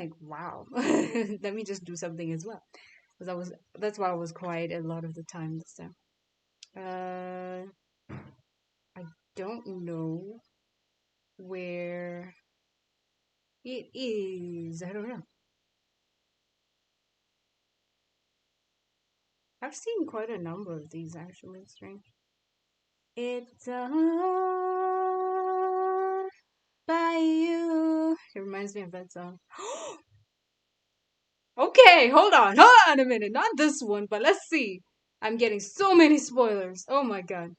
like, wow, let me just do something as well. Because that's why I was quiet a lot of the time this time. I don't know where it is. I don't know. I've seen quite a number of these actually. Strange. It's all by you. It reminds me of that song. Okay, hold on a minute. Not this one, but let's see. I'm getting so many spoilers. Oh my god.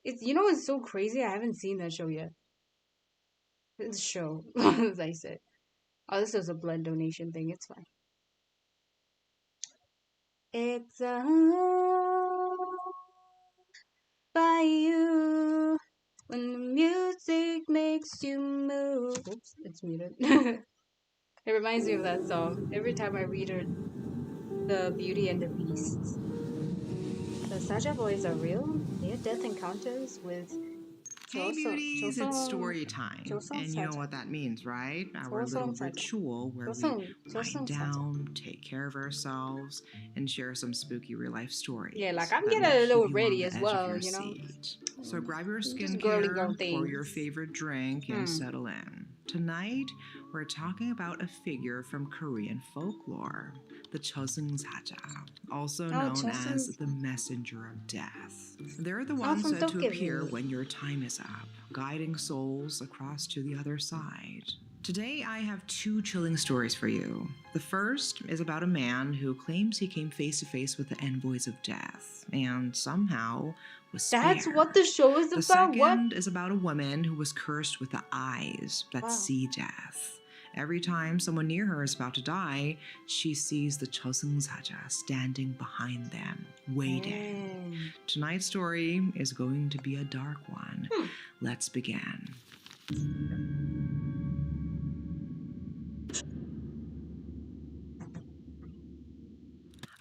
It's so crazy. I haven't seen that show yet. It's a show, as I said. Oh, this is a blood donation thing. It's fine. It's all by you when the music makes you move. Oops, it's muted. It reminds me of that song. Every time I read it, The Beauty and the Beast. The Saja boys are real. Near-death encounters with Hey beauties, it's story time. And you know Saja. what that means, right? Our little ritual where we wind down, take care of ourselves, and share some spooky real life stories. Yeah, like I'm that will getting a keep little you ready on as the edge of well, your you know. seat. So grab your Just girly girl skincare, pour your things. favorite drink, and settle in. Tonight, we're talking about a figure from Korean folklore, the Chosun Saja, also known as the messenger of death. They're the ones from said to appear Tokyo. when your time is up, guiding souls across to the other side. Today, I have two chilling stories for you. The first is about a man who claims he came face to face with the envoys of death and somehow was spared. That's what the show is The about. second is about a woman who was cursed with the eyes that see death. Every time someone near her is about to die, she sees the Chosun Saja standing behind them, waiting. Tonight's story is going to be a dark one. Let's begin.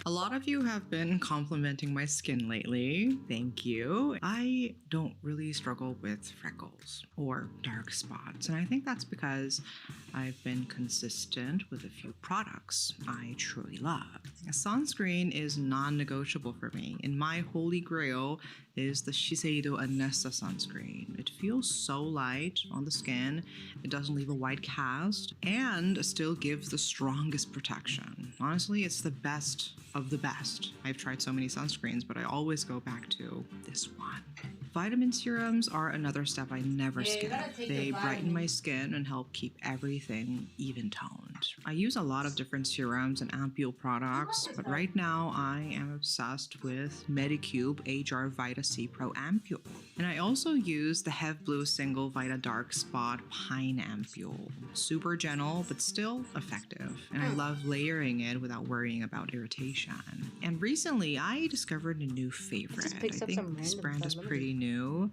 A lot of you have been complimenting my skin lately. Thank you. I don't really struggle with freckles or dark spots, and I think that's because I've been consistent with a few products I truly love. A sunscreen is non-negotiable for me, and my holy grail is the Shiseido Anessa sunscreen. It feels so light on the skin, it doesn't leave a white cast, and still gives the strongest protection. Honestly, it's the best of the best. I've tried so many sunscreens, but I always go back to this one. Vitamin serums are another step I never skip. They brighten my skin and help keep everything even toned. I use a lot of different serums and ampule products, but right now I am obsessed with Medicube HR Vita C Pro Ampule. And I also use the Hev Blue Single Vita Dark Spot Pine Ampule. Super gentle, but still effective. And I love layering it without worrying about irritation. And recently I discovered a new favorite. I think this brand is pretty new.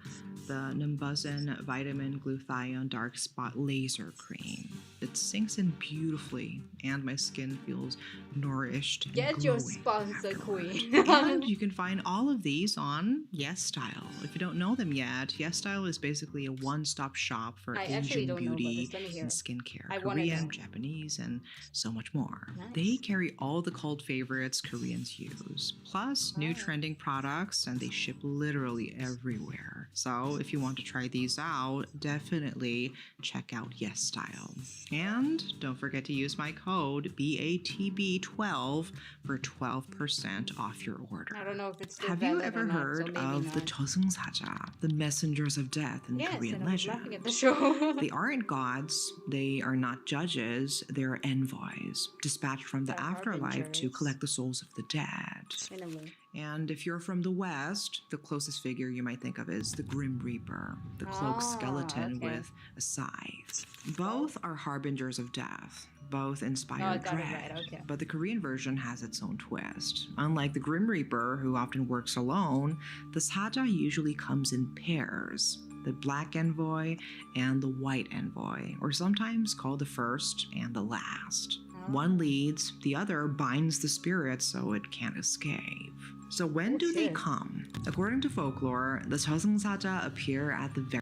The Numbuzin Vitamin Glutathione Dark Spot Laser Cream. It sinks in beautifully, and my skin feels nourished and Get glowing your sponsor, afterward. queen. And you can find all of these on YesStyle. If you don't know them yet, YesStyle is basically a one-stop shop for Asian beauty and skincare, Korean, Japanese, and so much more. They carry all the cult favorites Koreans use, plus new trending products, and they ship literally everywhere. So if you want to try these out, definitely check out YesStyle. And don't forget to use my code BATB12 for 12% off your order. I don't know if it's still Have you valid or ever not, heard so of maybe the not. Chosun Saja, the messengers of death in Korean and I was laughing legend? at the show. They aren't gods, they are not judges, they're envoys, dispatched from the They're afterlife to harbingers. collect the souls of the dead. In a way. And if you're from the West, the closest figure you might think of is the Grim Reaper, the cloaked skeleton with a scythe. Both are harbingers of death. Both inspire dread, but the Korean version has its own twist. Unlike the Grim Reaper, who often works alone, the Saja usually comes in pairs. The black envoy and the white envoy, or sometimes called the first and the last. One leads, the other binds the spirit so it can't escape. So when do they come? According to folklore, the Chosun Saja appear at the very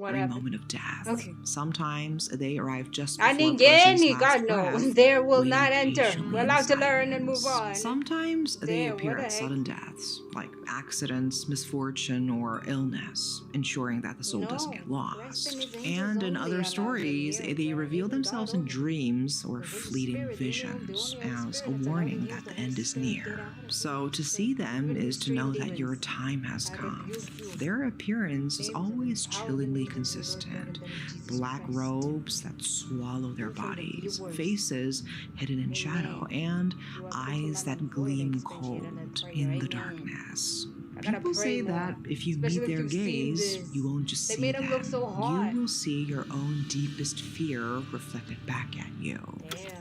What every happened? moment of death. Okay. Sometimes they arrive just I before a didn't get person's any. last God no. breath, There will waiting not enter. patiently We're in allowed to learn and move silence. on. Sometimes they Damn, appear what the at heck? sudden deaths, like accidents, misfortune, or illness, ensuring that the soul doesn't get lost. Resting is angels And in only other allowed stories, here, they bro. reveal Even God themselves in only. dreams or The Holy fleeting Spirit, the only visions Holy as a Spirit that's allowed to warning use that the the Holy end is Spirit. Get near. out of So here. to see them Even is to know extreme that your demons. time has I come. rebuke you. Their appearance is Names always and powers and chillingly angels in the Lord God consistent. and then Jesus Black Christ. robes that swallow their Those are the bodies, viewers. faces hidden in shadow, Amen. and You are eyes putting on that a void gleam expansion and a cold prayer. in the Amen. darkness. I gotta People pray say more. that if you Especially meet if their you've seen gaze, this. you won't just They see made them. him look so hot. You will see your own deepest fear reflected back at you. Damn.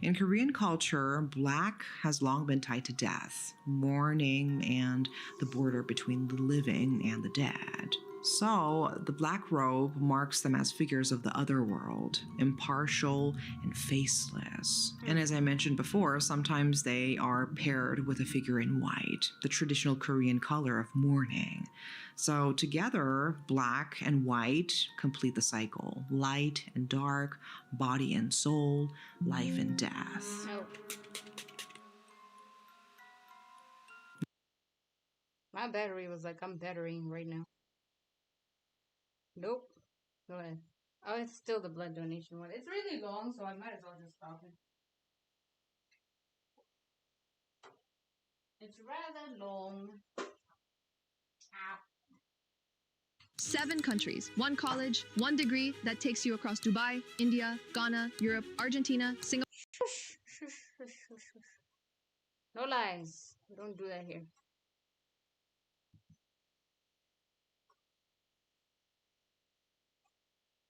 In Korean culture, black has long been tied to death, mourning, and the border between the living and the dead. So, the black robe marks them as figures of the other world, impartial and faceless. And as I mentioned before, sometimes they are paired with a figure in white, the traditional Korean color of mourning. So, together, black and white complete the cycle: light and dark, body and soul, life and death. No. My battery was like, I'm battering right now. Nope. Go ahead. Oh, it's still the blood donation one. It's really long, so I might as well just stop it. It's rather long. Ow. 7 countries, 1 college, 1 degree that takes you across Dubai, India, Ghana, Europe, Argentina, Singapore. Shush, shush, shush, shush, shush. No lies. We don't do that here.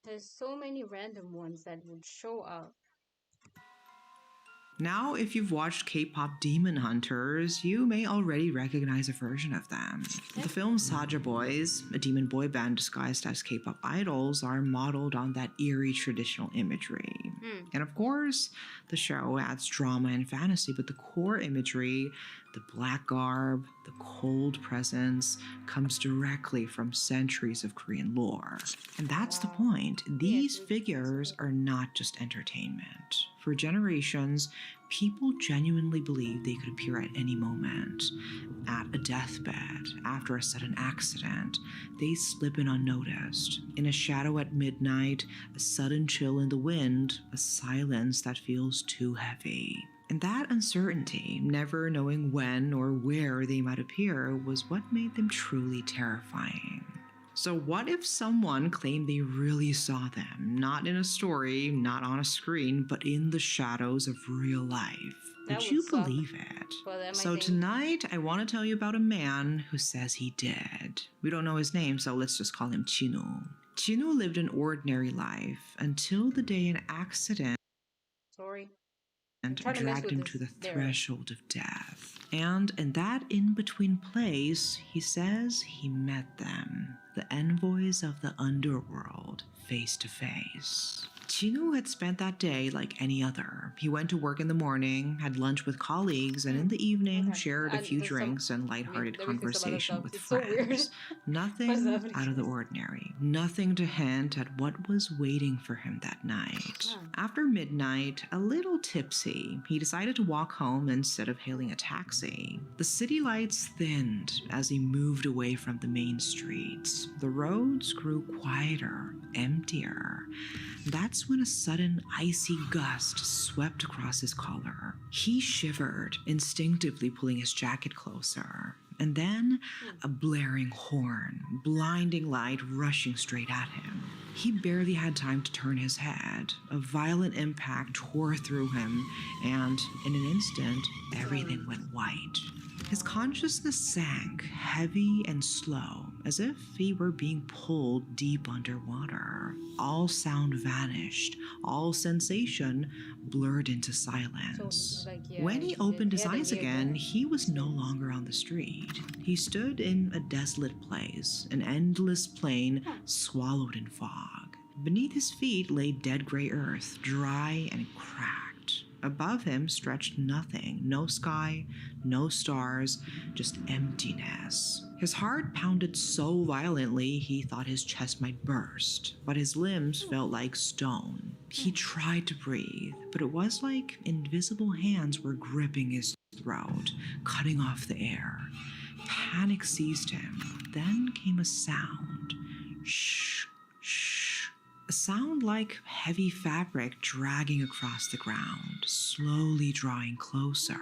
There's so many random ones that would show up. Now, if you've watched K-pop Demon Hunters, you may already recognize a version of them. The film Saja Boys, a demon boy band disguised as K-pop idols, are modeled on that eerie traditional imagery. And of course, the show adds drama and fantasy, but the core imagery, the black garb, the cold presence, comes directly from centuries of Korean lore. And that's the point. These figures are not just entertainment. For generations, people genuinely believed they could appear at any moment. At a deathbed, after a sudden accident, they slip in unnoticed. In a shadow at midnight, a sudden chill in the wind, a silence that feels too heavy. And that uncertainty, never knowing when or where they might appear, was what made them truly terrifying. So what if someone claimed they really saw them, not in a story, not on a screen, but in the shadows of real life? Would you believe it? So tonight, I want to tell you about a man who says he did. We don't know his name, so let's just call him Chinu. Chinu lived an ordinary life until the day an accident dragged him to the threshold of death. And in that in-between place, he says he met them, the envoys of the underworld, face to face. Chinu had spent that day like any other. He went to work in the morning, had lunch with colleagues, and in the evening shared a few drinks and lighthearted conversation with friends. Nothing out of the ordinary. Nothing to hint at what was waiting for him that night. After midnight, a little tipsy, he decided to walk home instead of hailing a taxi. The city lights thinned as he moved away from the main streets. The roads grew quieter, emptier. That's when a sudden icy gust swept across his collar. He shivered, instinctively pulling his jacket closer. And then a blaring horn, blinding light rushing straight at him. He barely had time to turn his head. A violent impact tore through him, and in an instant, everything went white. His consciousness sank, heavy and slow, as if he were being pulled deep underwater. All sound vanished, all sensation blurred into silence. When he opened his eyes again, he was no longer on the street. He stood in a desolate place, an endless plain swallowed in fog. Beneath his feet lay dead gray earth, dry and cracked. Above him stretched nothing, no sky, no stars, just emptiness. His heart pounded so violently he thought his chest might burst, but his limbs felt like stone. He tried to breathe, but it was like invisible hands were gripping his throat, cutting off the air. Panic seized him. Then came a sound. Shh, shh. A sound like heavy fabric dragging across the ground, slowly drawing closer.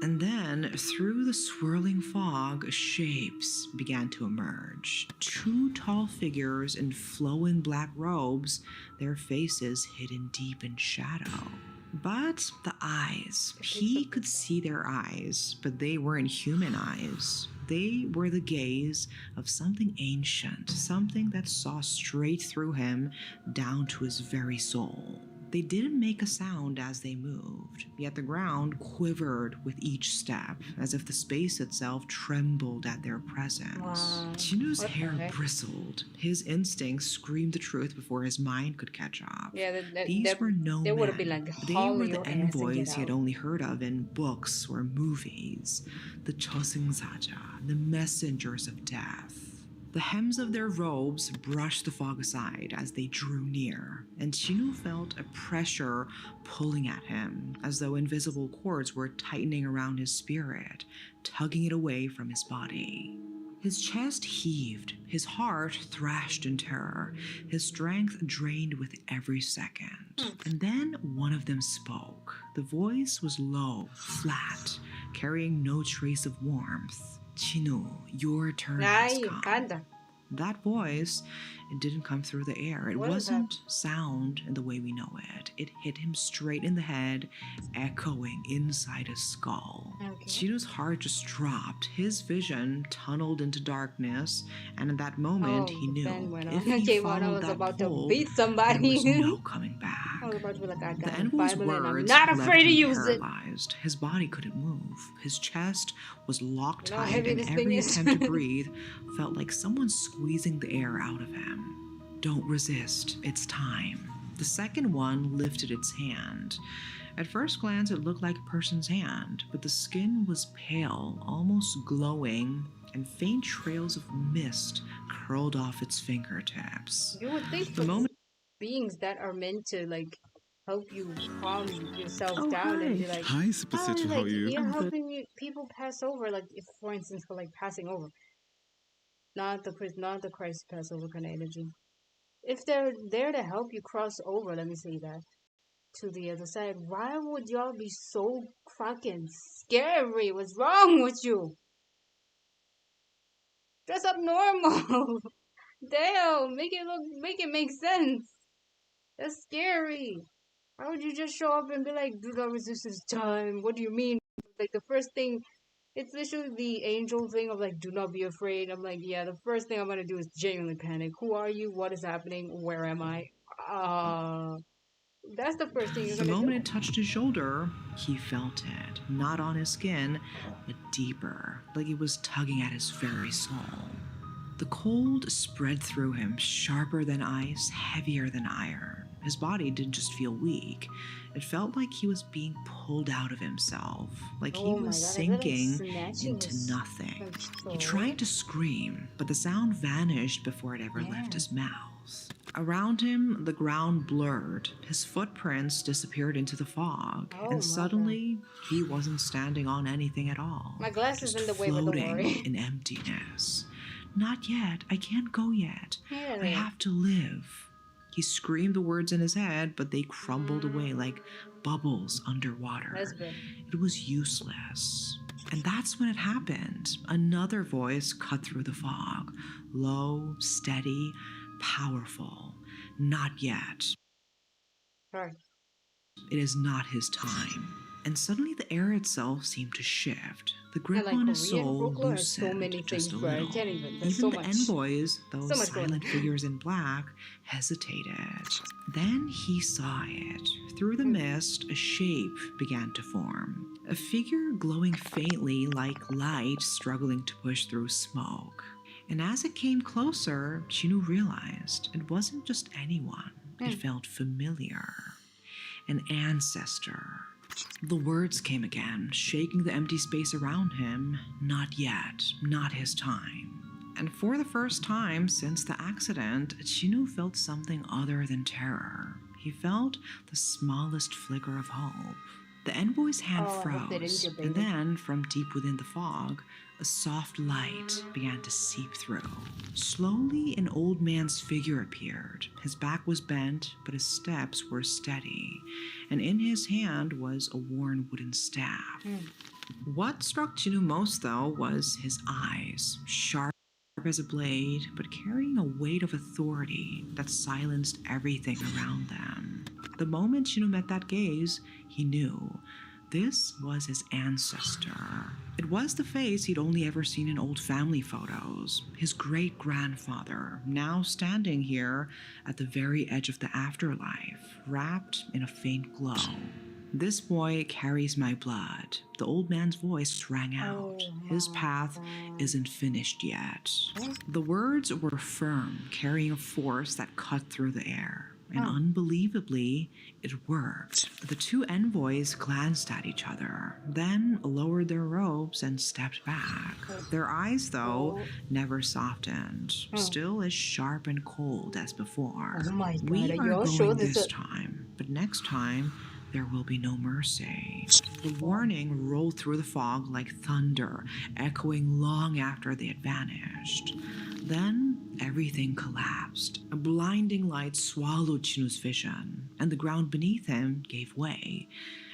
And then, through the swirling fog, shapes began to emerge. Two tall figures in flowing black robes, their faces hidden deep in shadow. But the eyes, he could see their eyes, but they weren't human eyes. They were the gaze of something ancient, something that saw straight through him down to his very soul. They didn't make a sound as they moved, yet the ground quivered with each step, as if the space itself trembled at their presence. Wow. Chinu's What the hair heck? bristled. His instincts screamed the truth before his mind could catch up. Yeah, These were no they would have men. been like, They haul were your the ass and envoys get he had out. only heard of in books or movies. The Chosengshaja, the messengers of death. The hems of their robes brushed the fog aside as they drew near, and Chinu felt a pressure pulling at him, as though invisible cords were tightening around his spirit, tugging it away from his body. His chest heaved, his heart thrashed in terror, his strength drained with every second. And then one of them spoke. The voice was low, flat, carrying no trace of warmth. Chinu, your turn has Ay, come. anda. That voice, it didn't come through the air. It What is that? wasn't sound in the way we know it. It hit him straight in the head, echoing inside his skull. Okay. Chinu's heart just dropped. His vision tunneled into darkness, and at that moment he the knew fan went if off. he Okay, when I followed was that about pole, to beat there somebody. was no coming back. I was about to be like, I The got a envoy's Bible and I'm words not left afraid to him use it. paralyzed. His body couldn't move. His chest was locked You know how tight, heavy and this thing every is? attempt to breathe felt like someone squeezing the air out of him. Don't resist. It's time. The second one lifted its hand. At first glance, it looked like a person's hand, but the skin was pale, almost glowing, and faint trails of mist curled off its fingertips. You would think The for moment beings that are meant to like help you calm yourself Oh, down and be hi. like, Hi, Super oh, Stitch, how are like you? you're I'm good. helping people pass over. Like if, for instance, for like passing over, not the Christ Passover kind of energy. If they're there to help you cross over, let me say that, to the other side, why would y'all be so fucking scary? What's wrong with you? Dress up normal. Damn, make it make sense. That's scary. Why would you just show up and be like, do not resist this time? What do you mean? Like the first thing, it's literally the angel thing of like, do not be afraid. I'm like, yeah, the first thing I'm gonna do is genuinely panic. Who are you? What is happening? Where am I? That's the first thing you're The gonna moment do. it touched his shoulder, he felt it, not on his skin, but deeper, like it was tugging at his very soul. The cold spread through him, sharper than ice, heavier than iron. His body didn't just feel weak, it felt like he was being pulled out of himself, like he Oh my was God, sinking is that like snatching into his, nothing. like, He soul? tried to scream, but the sound vanished before it ever Yeah. left his mouth. Around him, the ground blurred. His footprints disappeared into the fog, Oh my and suddenly, he wasn't standing on anything at all. My glass is just in the way, but don't floating worry. in emptiness. Not yet. I can't go yet. I Really? have to live. He screamed the words in his head, but they crumbled away like bubbles underwater. That's good. It was useless. And that's when it happened. Another voice cut through the fog. Low, steady, powerful. Not yet. Sorry. It is not his time. And suddenly the air itself seemed to shift. The I grip like on his Korean soul folklore has so loosened many things, just a bro. I little. can't even. There's Even so the much. envoys, those so much going silent on. figures in black, hesitated. Then he saw it. Through the mist, a shape began to form. A figure glowing faintly like light struggling to push through smoke. And as it came closer, Chinu realized it wasn't just anyone. It felt familiar. An ancestor. The words came again, shaking the empty space around him. Not yet, not his time. And for the first time since the accident, Chinu felt something other than terror. He felt the smallest flicker of hope. The envoy's hand Oh, I hope they didn't froze, kill and Baby. then, from deep within the fog, a soft light began to seep through. Slowly, an old man's figure appeared. His back was bent, but his steps were steady, and in his hand was a worn wooden staff. What struck Chinu most, though, was his eyes, sharp as a blade, but carrying a weight of authority that silenced everything around them. The moment Chinu met that gaze, he knew this was his ancestor. It was the face he'd only ever seen in old family photos. His great-grandfather, now standing here at the very edge of the afterlife, wrapped in a faint glow. "This boy carries my blood." The old man's voice rang out. "His path isn't finished yet." The words were firm, carrying a force that cut through the air. And unbelievably, it worked. The two envoys glanced at each other, then lowered their robes and stepped back. Their eyes, though, never softened, still as sharp and cold as before. Oh my God, "We are are you all sure going this this is- time, but next time there will be no mercy." The warning rolled through the fog like thunder, echoing long after they had vanished. Then everything collapsed. A blinding light swallowed Chinu's vision, and the ground beneath him gave way.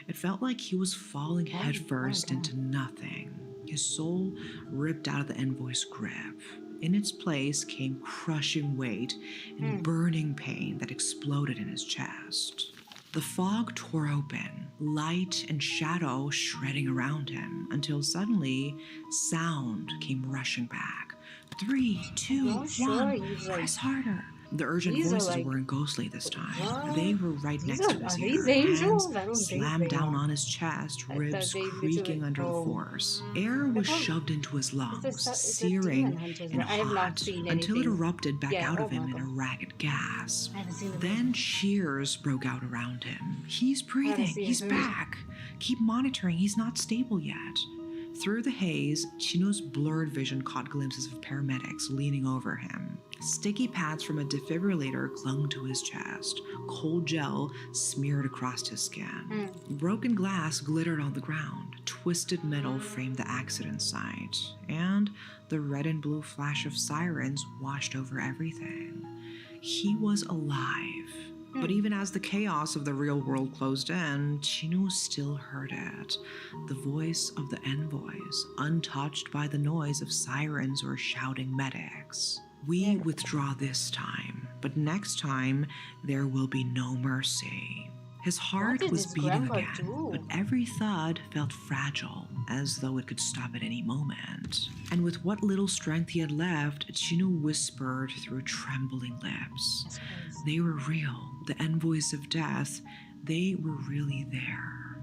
It felt like he was falling headfirst into nothing, his soul ripped out of the envoy's grip. In its place came crushing weight and burning pain that exploded in his chest. The fog tore open, light and shadow shredding around him, until suddenly sound came rushing back. 3, 2, Not sure, 1, he's like- press harder. The urgent These are voices like- weren't ghostly this time. What? They were right These next to his are ear. these angels? I don't Hands think slammed they down are. on his chest, I thought ribs they creaking literally- under the oh. force. Air was thought- shoved into his lungs, it's a searing Demon Hunters, and but I have not hot, seen until it anything. erupted back Yeah, out oh of him my in a God. ragged gasp. I haven't seen the Then cheers broke out around him. "He's breathing. see He's it. back. Keep monitoring. He's not stable yet." Through the haze, Chinu's blurred vision caught glimpses of paramedics leaning over him. Sticky pads from a defibrillator clung to his chest. Cold gel smeared across his skin. Broken glass glittered on the ground. Twisted metal framed the accident site. And the red and blue flash of sirens washed over everything. He was alive. But even as the chaos of the real world closed in, Chinu still heard it. The voice of the envoys, untouched by the noise of sirens or shouting medics. "We withdraw this time, but next time there will be no mercy." His heart did was his beating grandpa again, do? but every thud felt fragile, as though it could stop at any moment. And with what little strength he had left, Chinu whispered through trembling lips. They were real. The envoys of death, they were really there.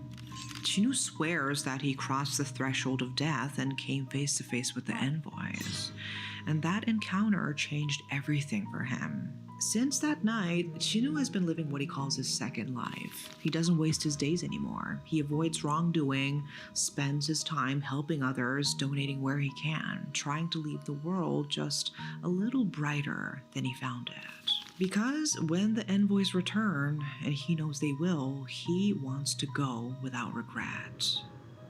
Chinu swears that he crossed the threshold of death and came face to face with the envoys. And that encounter changed everything for him. Since that night, Chinu has been living what he calls his second life. He doesn't waste his days anymore. He avoids wrongdoing, spends his time helping others, donating where he can, trying to leave the world just a little brighter than he found it. Because when the envoys return, and he knows they will, he wants to go without regret.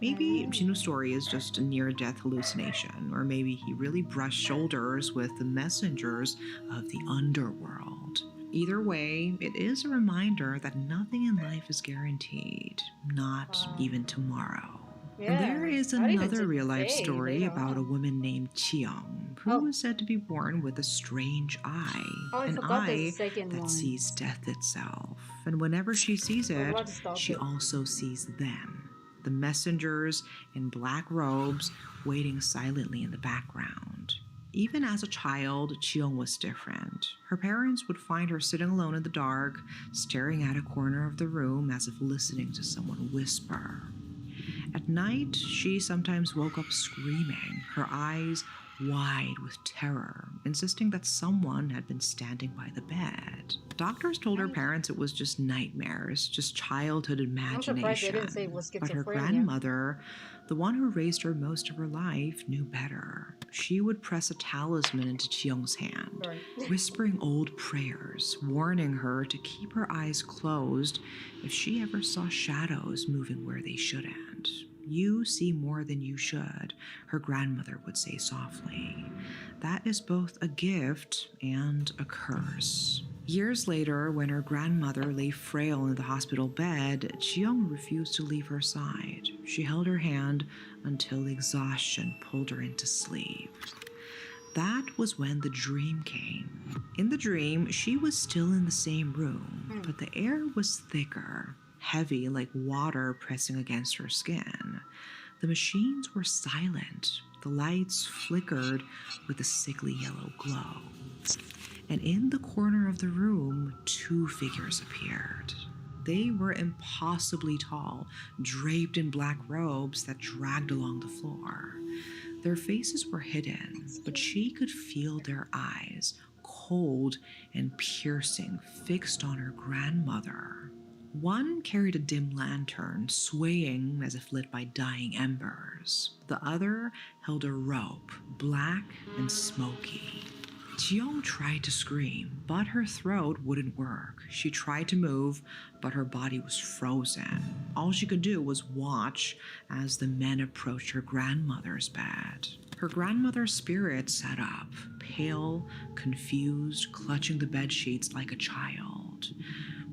Maybe Chinu's story is just a near-death hallucination, or maybe he really brushed shoulders with the messengers of the underworld. Either way, it is a reminder that nothing in life is guaranteed, not even tomorrow. And there is not even another real-life today, story later about a on. woman named Chiang, who Oh. was said to be born with a strange eye, Oh, I an forgot the eye second that one. sees death itself. And whenever she sees We're it, about to stop she it. also sees them. The messengers in black robes waiting silently in the background. Even as a child, Chiang was different. Her parents would find her sitting alone in the dark, staring at a corner of the room as if listening to someone whisper. At night, she sometimes woke up screaming, her eyes wide with terror, insisting that someone had been standing by the bed. Doctors told her parents it was just nightmares, just childhood I'm surprised they imagination. didn't say it was But her schizophrenia. grandmother, the one who raised her most of her life, knew better. She would press a talisman into Chiyoung's hand, Right. whispering old prayers, warning her to keep her eyes closed if she ever saw shadows moving where they shouldn't. You see more than you should, her grandmother would say softly. That is both a gift and a curse. Years later, when her grandmother lay frail in the hospital bed, Chiyoung refused to leave her side. She held her hand until exhaustion pulled her into sleep. That was when the dream came. In the dream, she was still in the same room, but the air was thicker, heavy like water pressing against her skin. The machines were silent. The lights flickered with a sickly yellow glow. And in the corner of the room, two figures appeared. They were impossibly tall, draped in black robes that dragged along the floor. Their faces were hidden, but she could feel their eyes, cold and piercing, fixed on her grandmother. One carried a dim lantern, swaying as if lit by dying embers. The other held a rope, black and smoky. Chiyoung tried to scream, but her throat wouldn't work. She tried to move, but her body was frozen. All she could do was watch as the men approached her grandmother's bed. Her grandmother's spirit sat up, pale, confused, clutching the bed sheets like a child.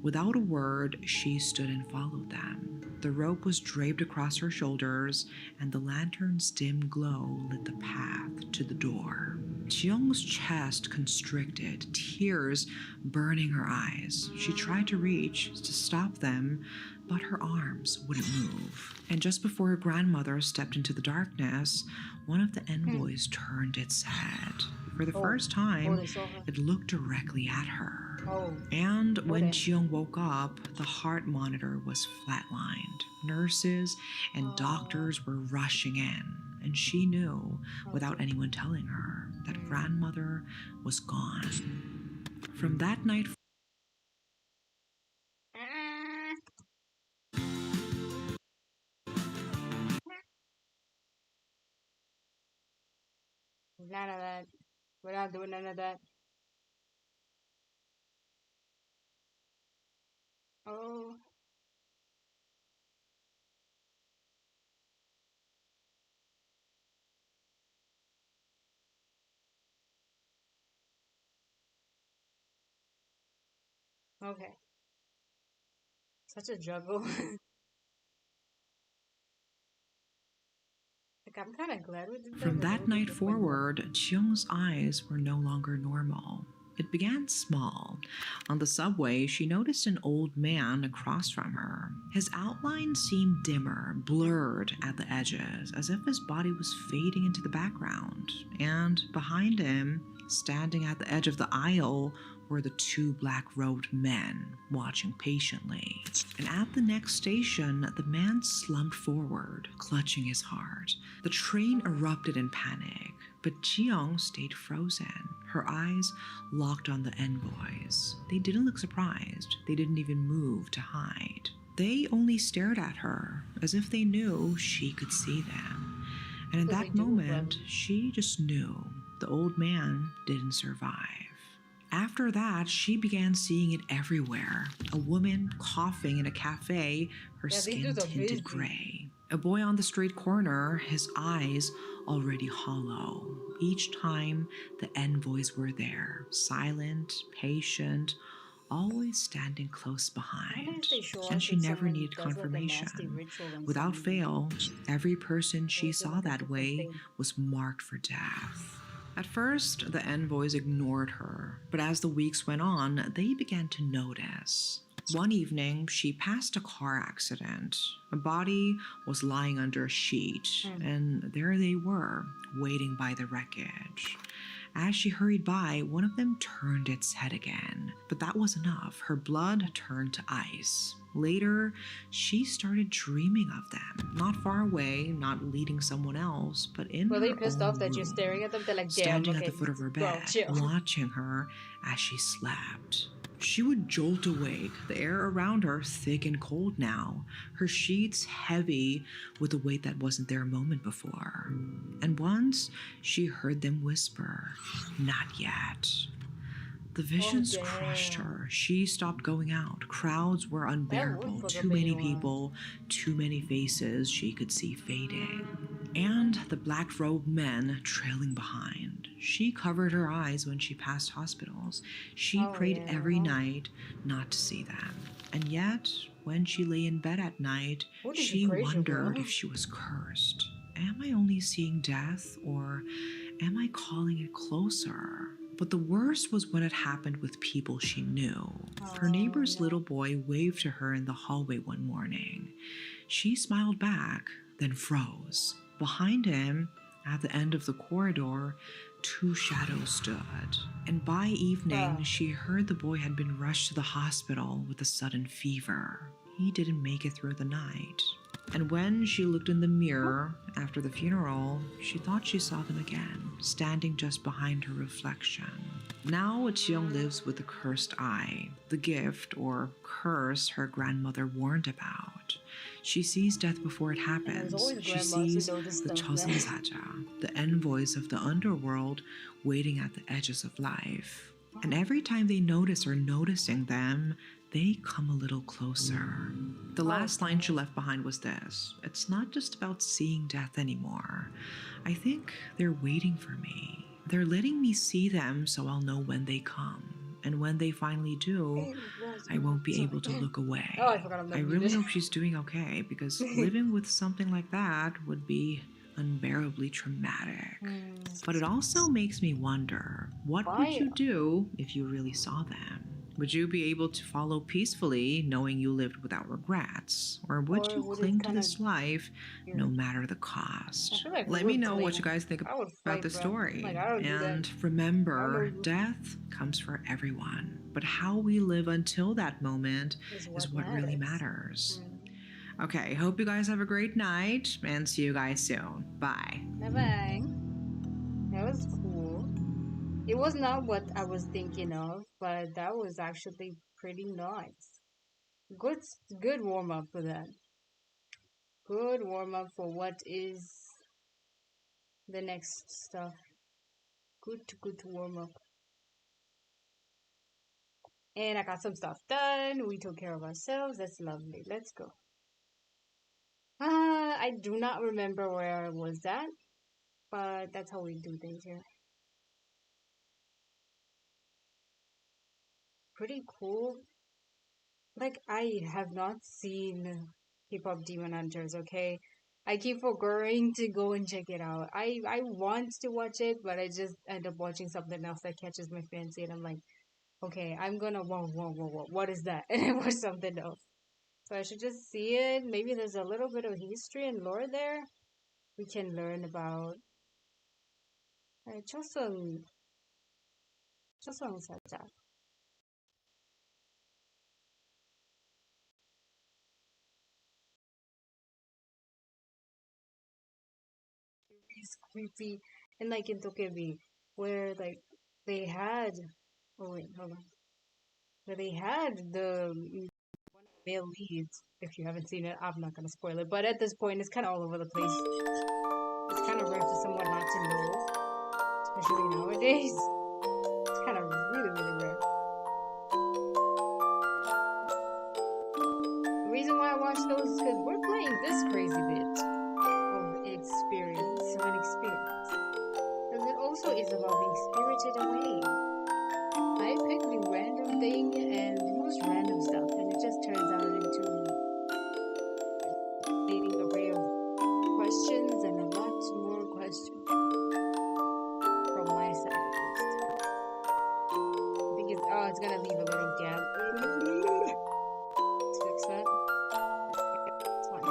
Without a word, she stood and followed them. The rope was draped across her shoulders, and the lantern's dim glow lit the path to the door. Chiyoung's chest constricted, tears burning her eyes. She tried to reach, to stop them, but her arms wouldn't move. And just before her grandmother stepped into the darkness, one of the envoys turned its head. For the first time, they saw her. it looked directly at her. Oh. And when Okay. Chiyoung woke up, the heart monitor was flatlined. Nurses and doctors were rushing in, and she knew, without anyone telling her, that grandmother was gone. From that night None of that. We're not doing none of that. Oh. Okay. Such a juggle. Like, I'm kind of glad we did that. From 'cause that would night just been like, forward, Chiyoung's eyes were no longer normal. It began small. On the subway, she noticed an old man across from her. His outline seemed dimmer, blurred at the edges, as if his body was fading into the background. And behind him, standing at the edge of the aisle, were the two black-robed men watching patiently. And at the next station, the man slumped forward, clutching his heart. The train erupted in panic, but Chiyoung stayed frozen, her eyes locked on the envoys. They didn't look surprised. They didn't even move to hide. They only stared at her, as if they knew she could see them. And in Because that they do, moment, she just knew the old man didn't survive. After that, she began seeing it everywhere. A woman coughing in a cafe, her Yeah, these skin dudes are busy. tinted gray. A boy on the street corner, his eyes already hollow. Each time the envoys were there, silent, patient, always standing close behind. And she never needed confirmation. Without fail, every person she saw that way was marked for death. At first, the envoys ignored her, but as the weeks went on, they began to notice. One evening, she passed a car accident. A body was lying under a sheet, and there they were, waiting by the wreckage. As she hurried by, one of them turned its head again. But that was enough. Her blood turned to ice. Later, she started dreaming of them. Not far away, not leading someone else, but in Were they her pissed own off that you're room, staring at them? They're like, damn, standing okay, at the foot of her bro, bed, chill. watching her as she slept. She would jolt awake, the air around her thick and cold now, her sheets heavy with a weight that wasn't there a moment before. And once she heard them whisper, "Not yet." The visions crushed damn. her. She stopped going out. Crowds were unbearable. fuck Too up many anyone. people, too many faces she could see fading. And the black-robed men trailing behind. She covered her eyes when she passed hospitals. She prayed every night not to see them. And yet, when she lay in bed at night, What did she you pray to, wondered bro? if she was cursed. Am I only seeing death, or am I calling it closer? But the worst was when it happened with people she knew. Her neighbor's little boy waved to her in the hallway one morning. She smiled back, then froze. Behind him, at the end of the corridor, two shadows stood. And by evening, she heard the boy had been rushed to the hospital with a sudden fever. He didn't make it through the night. And when she looked in the mirror after the funeral, she thought she saw them again, standing just behind her reflection. Now Chiyoung lives with a cursed eye, the gift or curse her grandmother warned about. She sees death before it happens. She sees the Chosinsaja, the envoys of the underworld waiting at the edges of life. And every time they notice or noticing them, they come a little closer. The last line she left behind was this: "It's not just about seeing death anymore. I think they're waiting for me. They're letting me see them so I'll know when they come. And when they finally do, I won't be able to look away." Oh, I forgot I'm not I really muted. hope she's doing okay, because living with something like that would be unbearably traumatic. But it also makes me wonder, what would you do if you really saw them? Would you be able to follow peacefully knowing you lived without regrets? Or would Or you would it cling to kinda- this life no matter the cost? I feel like Let we me would know what cling. you guys think I would about fight, this bro. story. Like, I don't do that. And remember, I don't know. death comes for everyone. But how we live until that moment Is is what really matters. matters. Okay, hope you guys have a great night, and see you guys soon. Bye. Bye-bye. That was cool. It was not what I was thinking of, but that was actually pretty nice. Good warm up for that. Good warm up for what is the next stuff. Good warm up. And I got some stuff done. We took care of ourselves. That's lovely. Let's go. I do not remember where I was at, but that's how we do things here. Pretty cool. Like, I have not seen K-pop Demon Hunters, okay? I keep forgetting to go and check it out. I want to watch it, but I just end up watching something else that catches my fancy, and I'm like, okay, I'm gonna, whoa, what is that? And I watch something else. So I should just see it. Maybe there's a little bit of history and lore there we can learn about. Chosun Saja. It's creepy. And like in Tokebi, where like they had, oh wait, hold on, where they had the male leads. If you haven't seen it, I'm not gonna spoil it. But at this point, it's kind of all over the place. It's kind of rare for someone not to know, especially nowadays. It's kind of really rare. The reason why I watch those is because we're playing this crazy bit of an experience. Because it also is about being spirited away. I picked the random thing and the most random stuff, and it just turns out into a leading array of questions and a lot more questions from my side at least. I think it's gonna leave a little gap. Let's fix that. It's fine.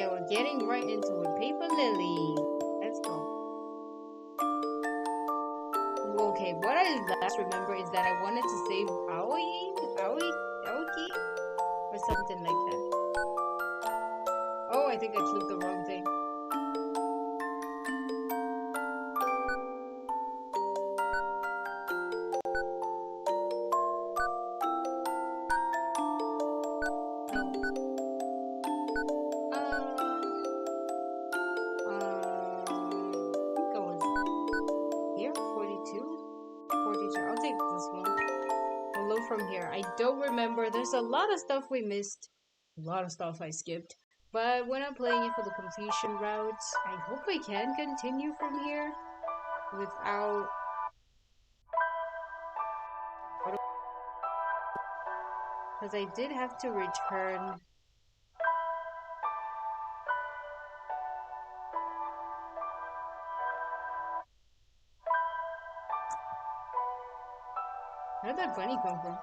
yeah, we're getting right into it. Paper Lily. Let's go. Okay, what I last remember is that I wanted to save Aoki, or something like that. Oh, I think I clicked the wrong thing. I think I was here, 42? 42. I'll take this one. We'll load from here. I don't remember. There's a lot of stuff we missed. A lot of stuff I skipped. But when I'm playing it for the completion route, I hope I can continue from here without... Because I did have to return... Where did that bunny come from?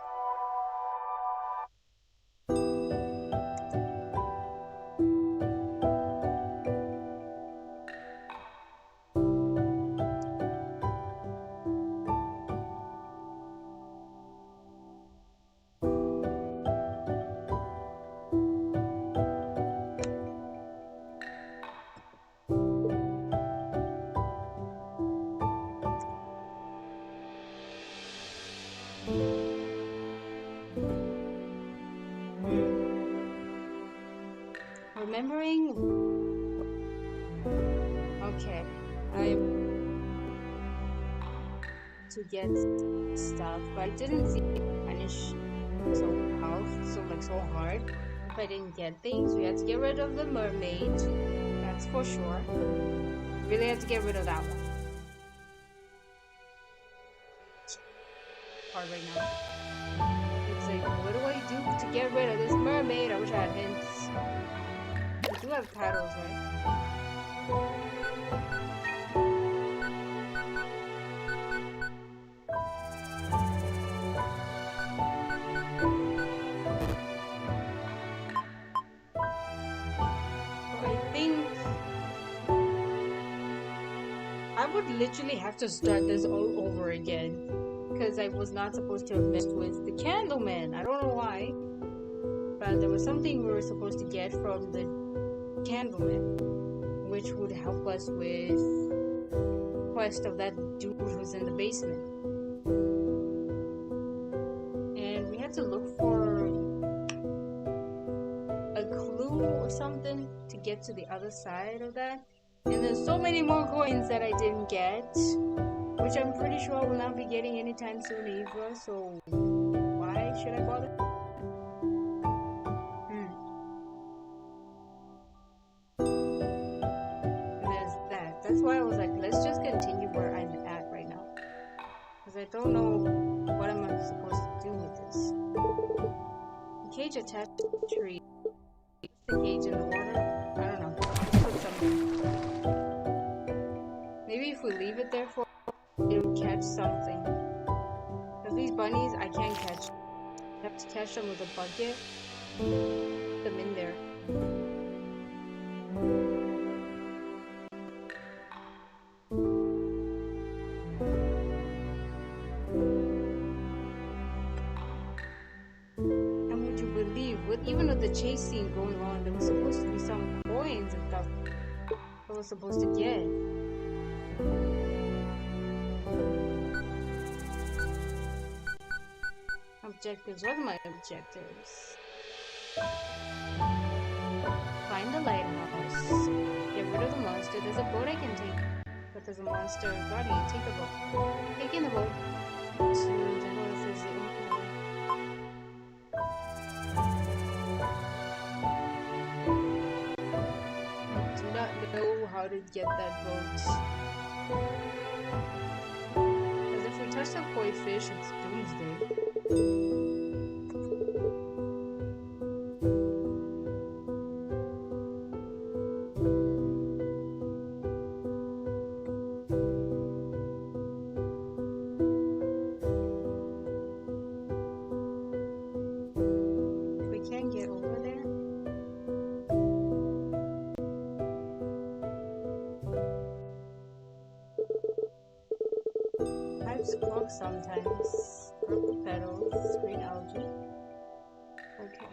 Remembering... Okay, to get stuff, but I didn't see it punish so hard. If I didn't get things, we had to get rid of the mermaid. That's for sure. Really had to get rid of that one. Hard right now. It's like, what do I do to get rid of this mermaid? I wish I had hints. We do have paddles, right? I would literally have to start this all over again, because I was not supposed to have messed with the Candleman. I don't know why, but there was something we were supposed to get from the Candleman, which would help us with the quest of that dude who's in the basement. And we had to look for a clue or something to get to the other side of that. And there's so many more coins that I didn't get, which I'm pretty sure I will not be getting anytime soon either, so why should I bother? And there's that. That's why I was like, let's just continue where I'm at right now. Because I don't know what I'm supposed to do with this. The cage attached to the tree. The cage in the water? I don't know. Put something. Maybe if we leave it there for it'll catch something. Because these bunnies, I can't catch. I have to catch them with a bucket. Put them in there. And would you believe, even with the chase scene going on, there was supposed to be some coins and stuff I was supposed to get. Objectives. What are my objectives? Find the lighthouse. Get rid of the monster. There's a boat I can take, but there's a monster guardian. Take the boat. Taking the boat to the north is the only way. I do not know how to get that boat. Because if we touch the koi fish, it's doomsday. life's clock sometimes. Purple petals, green algae. Okay.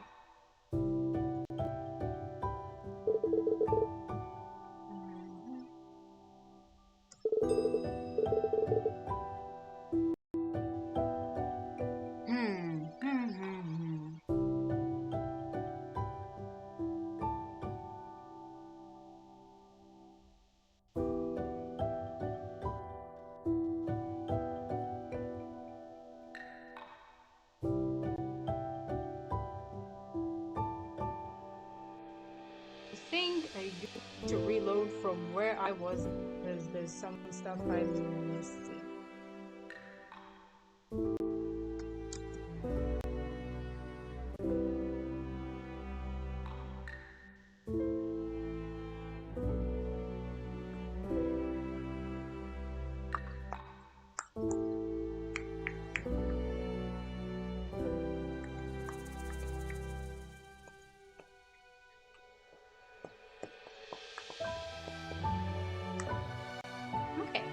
I think I need to reload from where I was because there's some stuff I'm missing. Okay.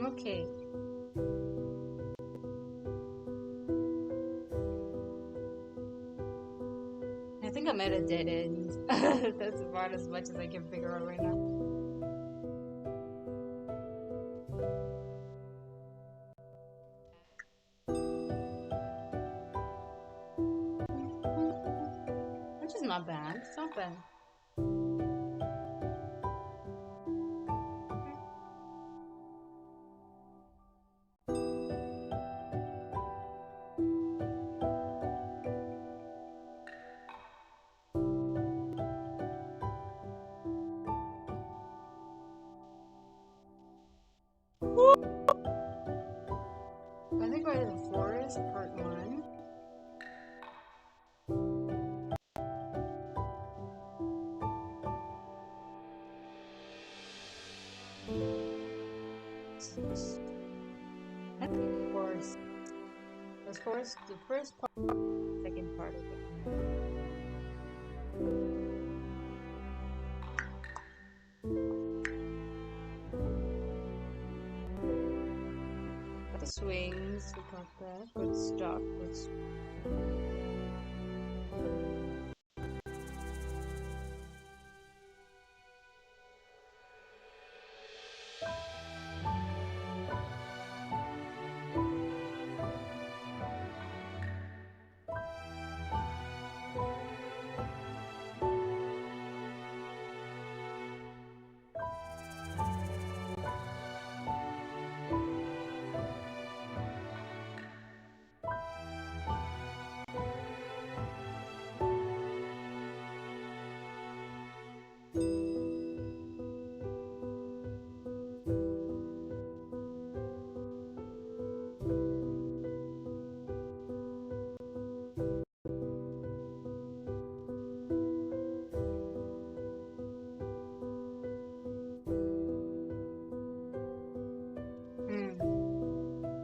Okay. I think I'm at a dead end. That's about as much as I can figure out right now. Which is not bad. It's not bad. I think we're in the forest, part 1. I think forest. The forest, the first part, second part of it. The swings, we got that. Good stuff. Good stuff.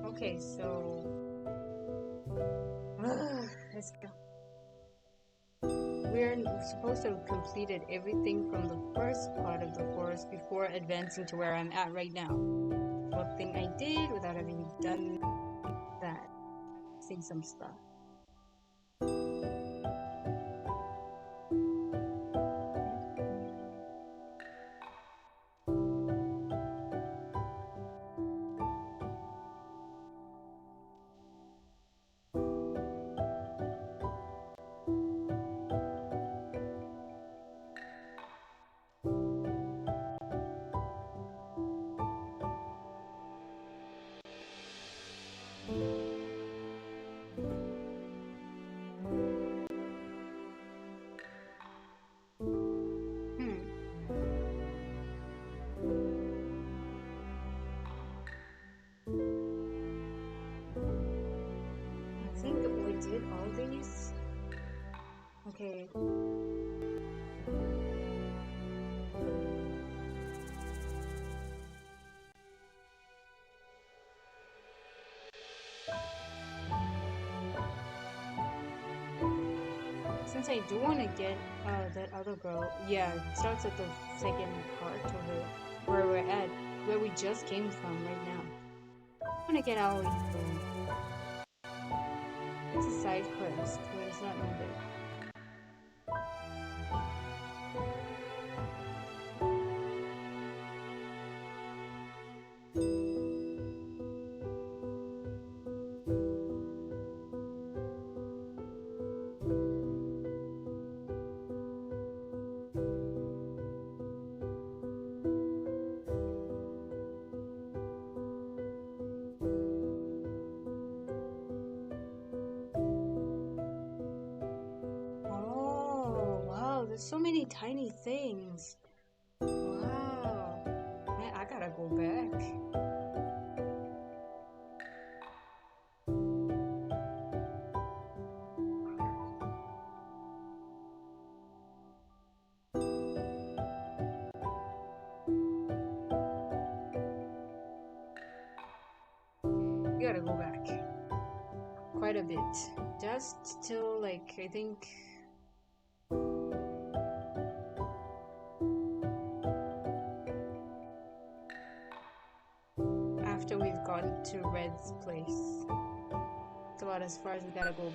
Okay, so let's go. We're supposed to have completed everything from the first part of the forest before advancing to where I'm at right now. What thing I did without having done that? Missing some stuff. Okay. Since I do want to get that other girl, yeah, it starts at the second part of it, where we're at, where we just came from right now. I want to get Aoi going. It's a side quest, but it's not needed. Oh, wow, there's so many tiny things. Wow. Man, I gotta go back. You gotta go back. Quite a bit. Just till, like, I think... after we've gotten to Red's place. It's about as far as we gotta go.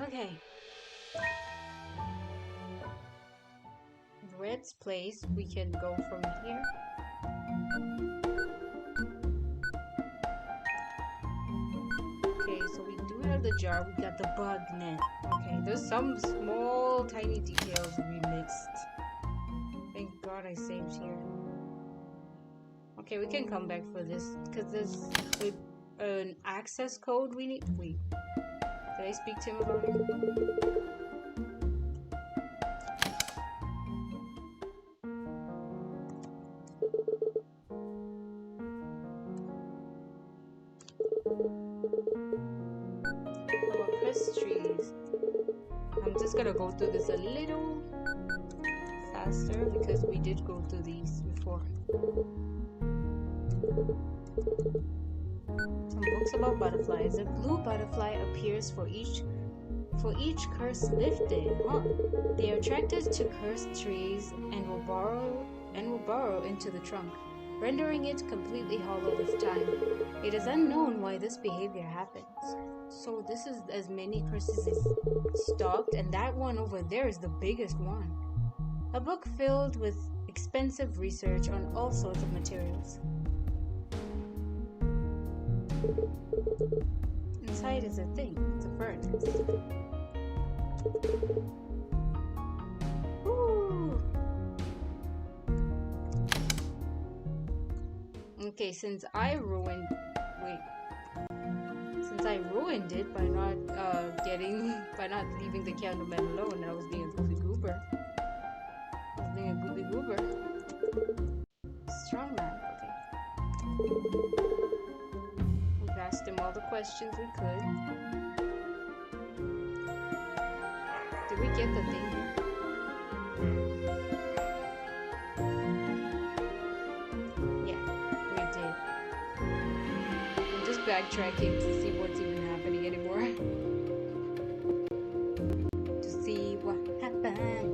Okay. Red's place, we can go from here. Okay, so we do have the jar, we got the bug net. Okay, there's some small tiny details we missed. Thank God I saved here. Okay, we can come back for this, because there's an access code we need. Wait, did I speak to him about it? About Chris trees. I'm just gonna go through this a little faster because we did go through these before. Some books about butterflies. A blue butterfly appears for each curse lifted. Huh? They are attracted to cursed trees and will burrow into the trunk, rendering it completely hollow with time. It is unknown why this behavior happens. So this is as many curses as stopped, and that one over there is the biggest one. A book filled with expensive research on all sorts of materials. Inside is a thing. It's a furnace. Ooh. Okay, since I ruined it by not by not leaving the candleman alone, I was being a goofy goober. Strong man, okay. We've asked him all the questions we could. Did we get the thing here? Yeah, we did. I'm just backtracking to see what's even happening anymore. To see what happened.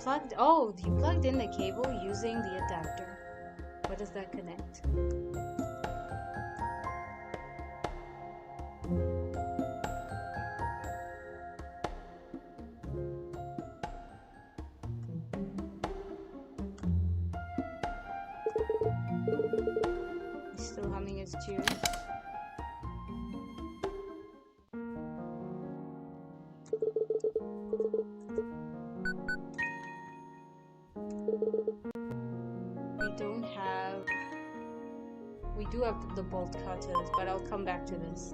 plugged. Oh, you plugged in the cable using the adapter. What does that connect? He's still humming his tune. We do have the bolt cutters, but I'll come back to this.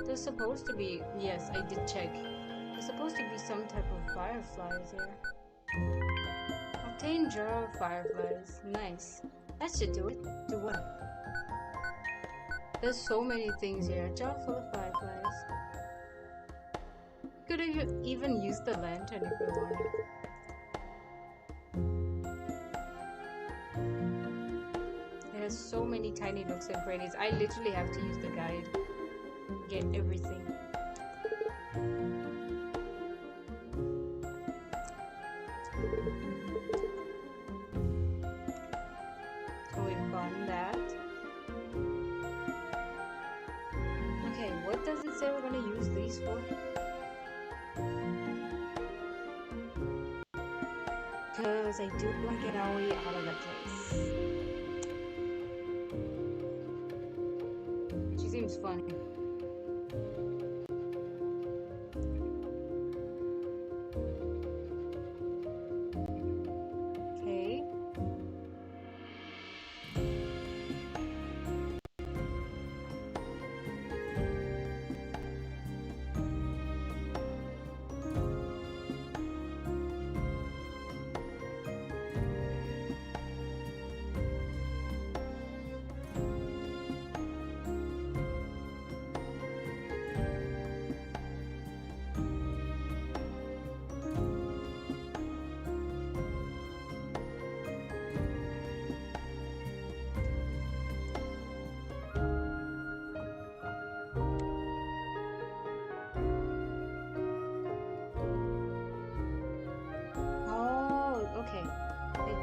There's supposed to be, yes, I did check. There's supposed to be some type of fireflies here. Obtain jar of fireflies. Nice. That should do it. Do what? There's so many things here. Jar full of fireflies. Could have even used the lantern if we wanted. It has so many tiny nooks and crannies. I literally have to use the guide. Get everything. So we've gotten that. Okay, what does it say we're gonna use these for? Because I do want to get Aoi out of that place. She seems funny.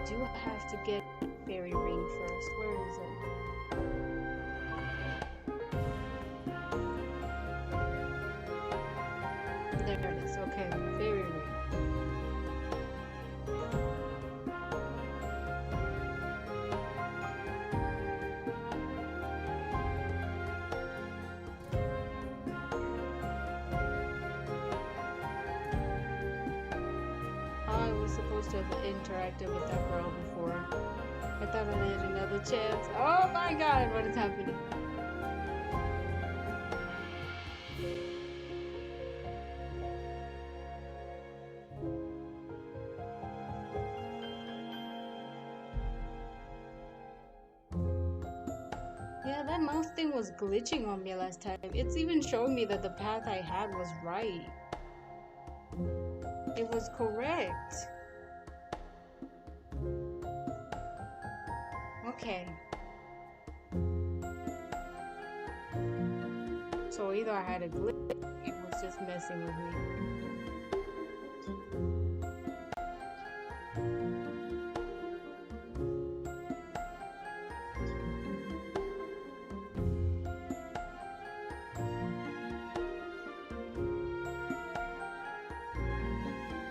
Do have to get fairy ring first. Where is it? There it is. Okay. Okay, very rare. I was supposed to have interacted with that girl before. I thought I had another chance. Oh my god, what is happening? Yeah, that mouse thing was glitching on me last time. It's even showing me that the path I had was right. It was correct. Okay. So either I had a glitch, it was just messing with me.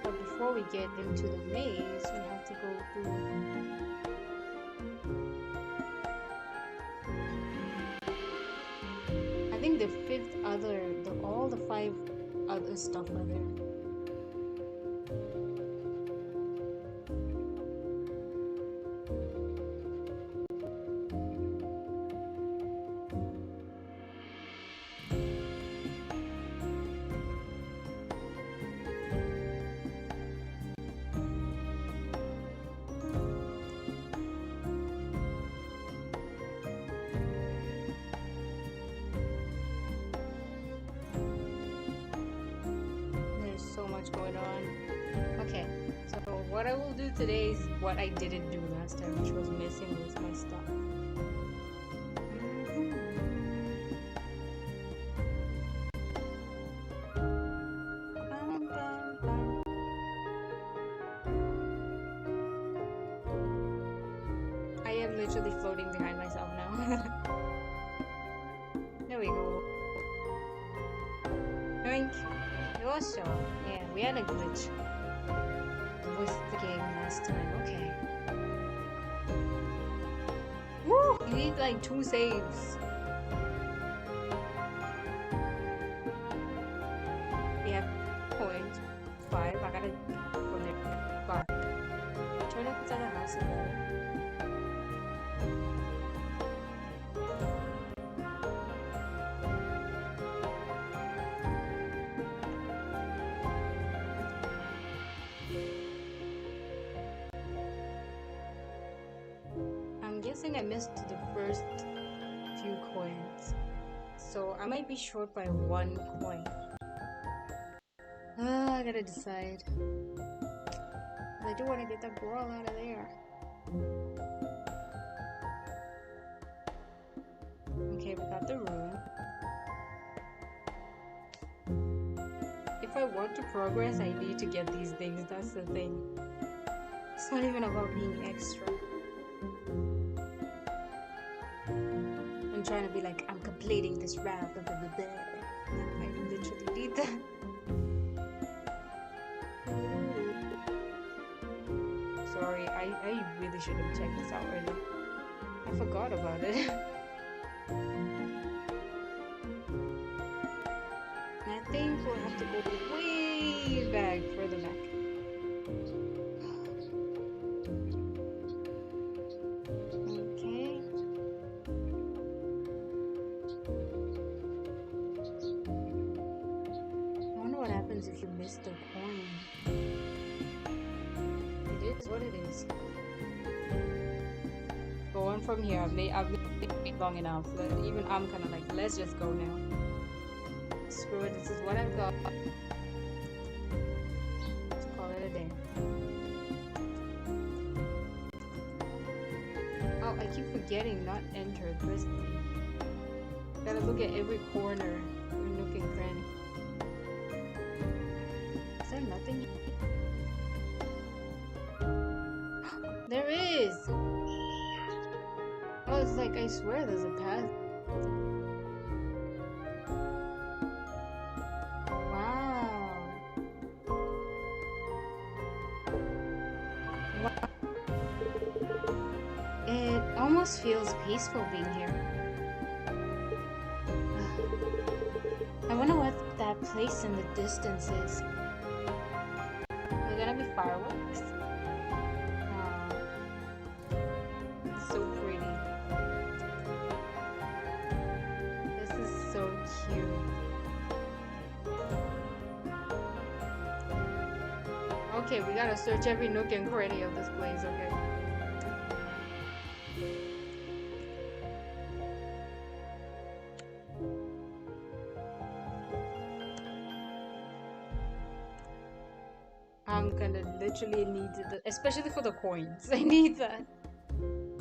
But before we get into the maze, we have to go through. I think the all the 5 other stuff are there. There's so much going on. Okay, so what I will do today is what I didn't do last time, which was messing with my stuff. Bum, bum, bum. I am literally floating behind myself now. There we go. Yoink. Yosho. Yeah, we had a glitch with the game last time. Okay. Woo! You need like 2 saves. We have 0.5. I gotta go there. God. Turn up inside the house again. I'm guessing I missed the first few coins, so I might be short by 1 coin. I gotta decide. I do want to get that girl out of there. Okay, we got the room. If I want to progress, I need to get these things. That's the thing. It's not even about being extra. I'm trying to be like, I'm completing this round. Blah, blah, blah, blah. I literally need that. Sorry, I really should have checked this out earlier. I forgot about it. I think we'll have to go way back, further back. Okay. I wonder what happens if you miss the coin. It is what it is. Going from here, I've made it long enough. Even I'm kind of like, let's just go now. Screw it, this is what I've got. Let's call it a day. Oh, I keep forgetting not enter first thing. Gotta look at every corner, every nook and cranny. Is there nothing? There is! Oh, it's like, I swear there's a path. Wow. almost feels peaceful being here. I wonder what that place in the distance is. Are there gonna be fireworks? It's so pretty. This is so cute. Okay, we gotta search every nook and cranny of this place, okay? I'm gonna literally need it, especially for the coins. I need that.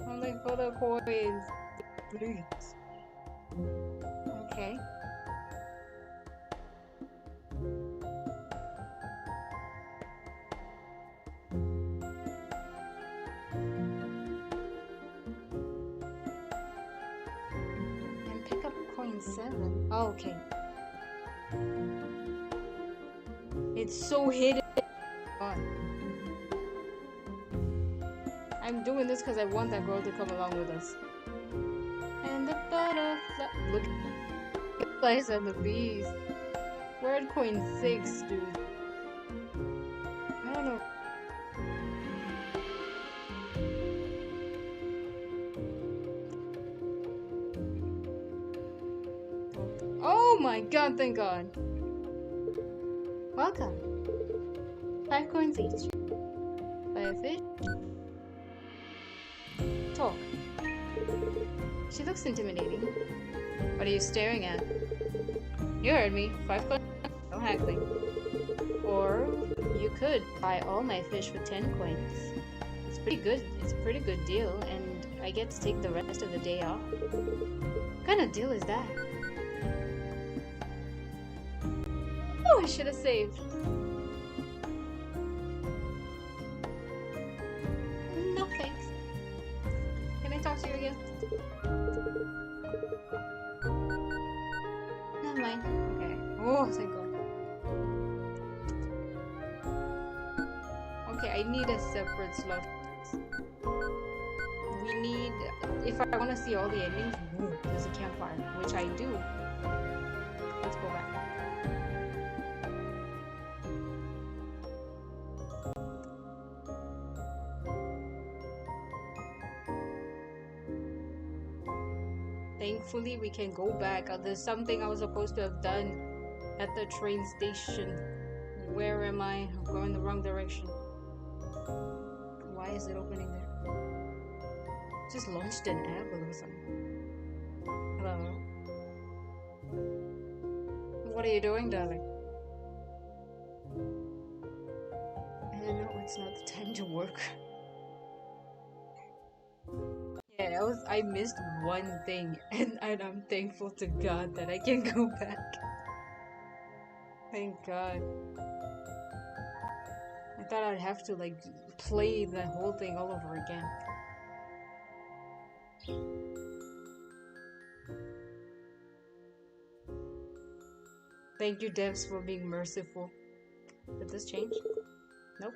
I'm like, for the coins. Please. Okay. And pick up coin 7. Oh, okay. It's so hidden. I'm doing this because I want that girl to come along with us. And the butterfly. Look at the butterflies and the bees. We're at coin 6, dude. I don't know. Oh my god, thank god. Welcome. 5 coins each. Buy a fish. Talk. She looks intimidating. What are you staring at? You heard me. 5 coins. No haggling. Or you could buy all my fish for 10 coins. It's pretty good. It's a pretty good deal, and I get to take the rest of the day off. What kind of deal is that? Oh, I should have saved. No thanks. Can I talk to you again? Never mind. Okay. Oh, thank God. Okay, I need a separate slot. We need... If I want to see all the endings, there's a campfire, which I do. Let's go back. Thankfully, we can go back. There's something I was supposed to have done at the train station. Where am I? I'm going the wrong direction. Why is it opening there? Just launched an app or something. Hello? What are you doing, darling? I don't know, it's not the time to work. Yeah, I missed one thing, and I'm thankful to God that I can go back. Thank God. I thought I'd have to like play the whole thing all over again. Thank you, devs, for being merciful. Did this change? Nope.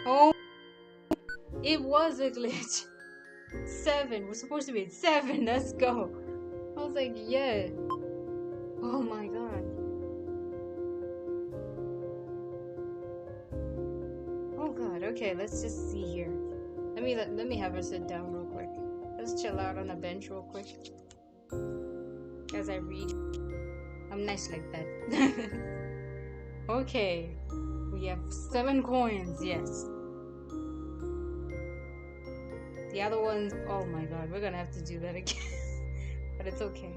Oh, it was a glitch. 7. We're supposed to be at 7. Let's go. I was like, yeah. Oh my god. Oh god. Okay, let's just see here. Let me have her sit down real quick. Let's chill out on a bench real quick as I read. I'm nice like that. Okay. We have 7 coins. Yes. The other ones, oh my god, we're gonna have to do that again. But it's okay.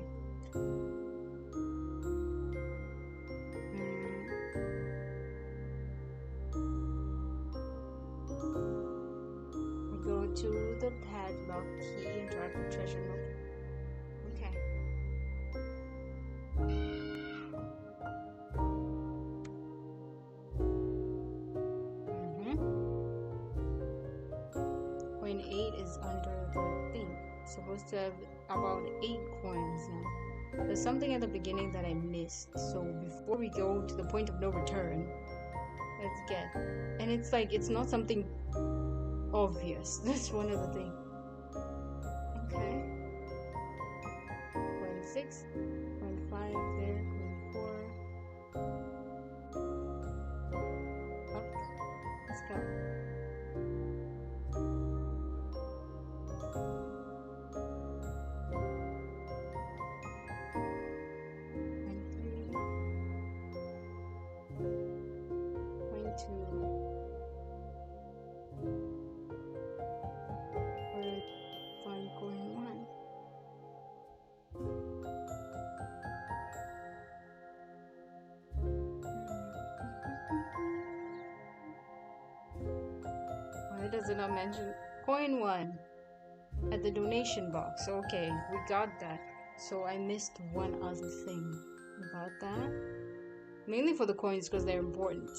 We go to the padlock key and try the treasure note. Okay. Coin 8. 8 is under the thing. It's supposed to have about 8 coins now. There's something at the beginning that I missed. So before we go to the point of no return, let's get. And it's like, it's not something obvious. That's one of the things. Okay. Coin 6, coin 5 there, coin 4. Up. Let's go. Coin 3. Coin 2. Or fun coin 1. Why does it not mention coin 1 at the donation box? Okay, we got that. So I missed one other thing about that. Mainly for the coins because they're important.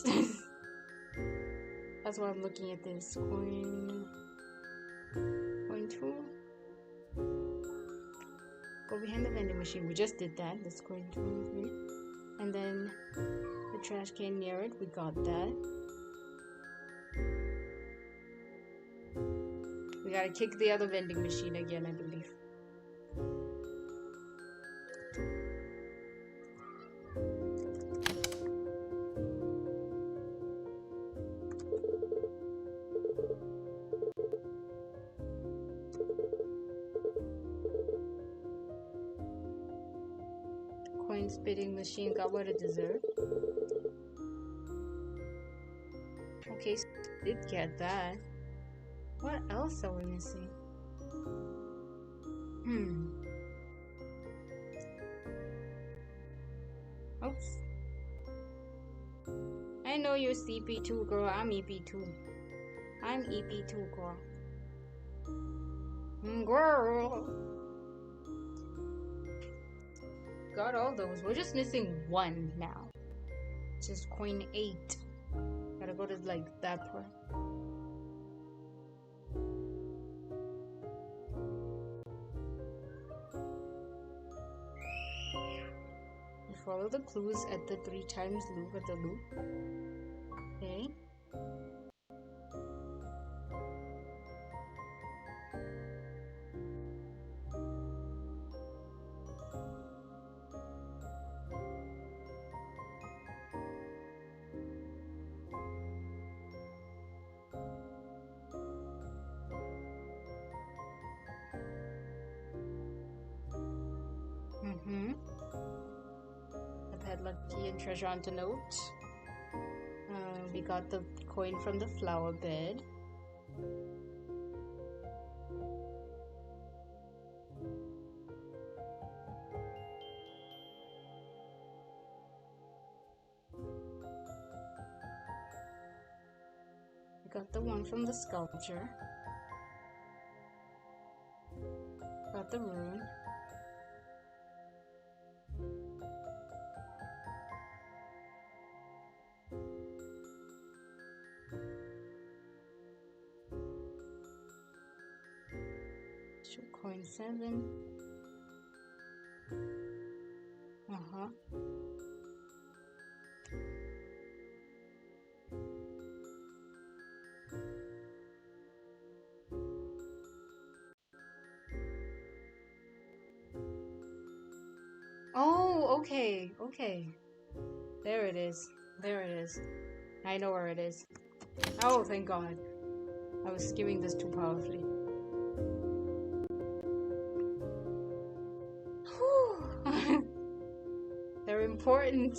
That's why I'm looking at this. Coin 2. Go behind the vending machine. We just did that. That's coin 2 and 3. And then the trash can near it. We got that. We gotta kick the other vending machine again, I believe. Coin spitting machine got what it deserved. Okay, so did get that. What else are we missing? Oops. I know you're CP2, girl. I'm EP2. I'm EP2, girl. Girl. Got all those. We're just missing one now. Which is coin 8. Gotta go to like that part. Follow the clues at the 3 times loop at the loop. Okay. Lucky and treasure on to note. We got the coin from the flower bed. We got the one from the sculpture. Got the rune. Coin 7. Oh, okay. There it is. I know where it is. Oh, thank God. I was skimming this too powerfully. They're important.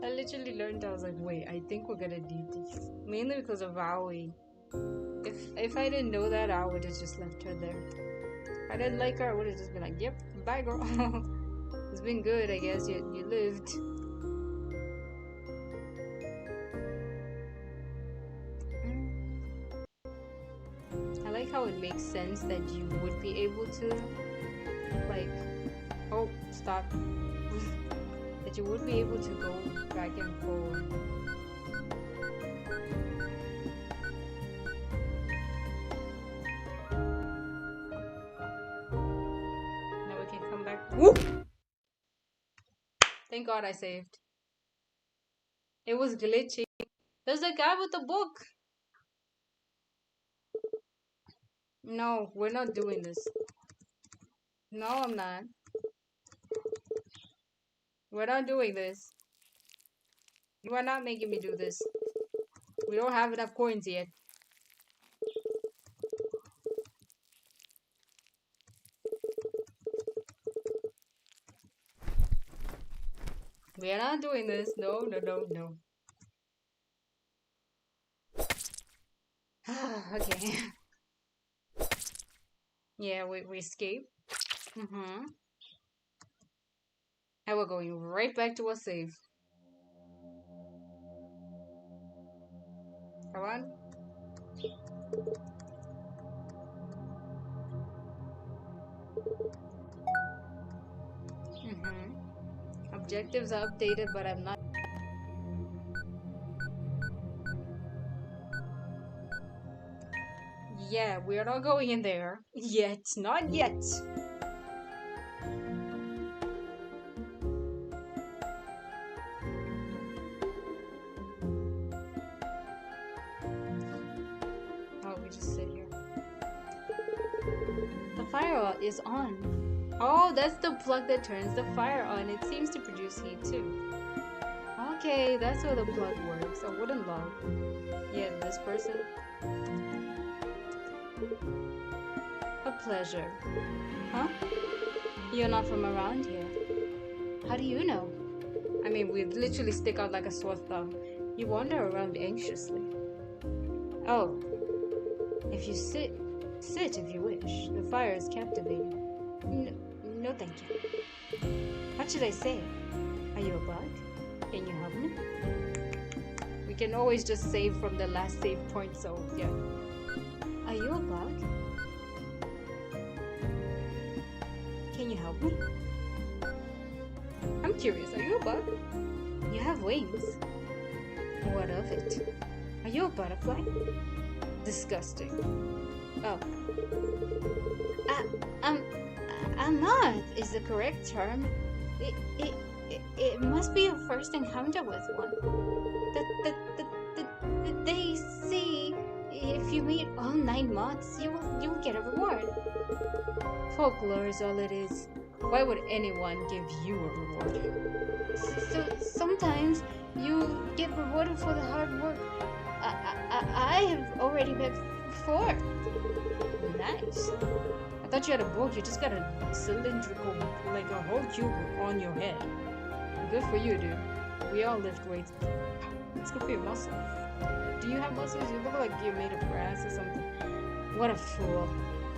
I literally learned, I was like, wait, I think we're gonna need these. Mainly because of Aoi. If I didn't know that, I would have just left her there. If I didn't like her, I would have just been like, yep, bye girl. It's been good, I guess. You lived. I like how it makes sense that you would be able to, like, oh, stop. That you would be able to go back and forward. Woo! Thank God I saved. It was glitchy. There's a guy with a book. No, we're not doing this. No, I'm not. We're not doing this. You are not making me do this. We don't have enough coins yet. We are not doing this. No, no, no, no. Okay. Yeah, we escaped. Mm-hmm. And we're going right back to our save. Come on. Mm-hmm. Objectives are updated, but I'm not. Yeah, we're not going in there. Yet. Not yet. Oh, we just sit here. The fire is on. Oh, that's the plug that turns the fire on. It seems to produce heat too. Okay, that's how the plug works. A wooden log. Yeah, this person. A pleasure. Huh? You're not from around here. How do you know? I mean, we literally stick out like a sore thumb. You wander around anxiously. Oh. If you sit if you wish. The fire is captivating. No, thank you. What should I say? Are you a bug? Can you help me? We can always just save from the last save point, so yeah. Are you a bug? Can you help me? I'm curious, are you a bug? You have wings. What of it? Are you a butterfly? Disgusting. Oh. I'm not, is the correct term. It must be your first encounter with one. They say if you meet all 9 moths, you will get a reward. Folklore is all it is. Why would anyone give you a reward? So sometimes you get rewarded for the hard work. I have already met 4. Nice. I thought you had a book. You just got a cylindrical, like a whole cube on your head. Good for you, dude. We all lift weights. It's good for your muscles. Do you have muscles? You look like you're made of grass or something. What a fool.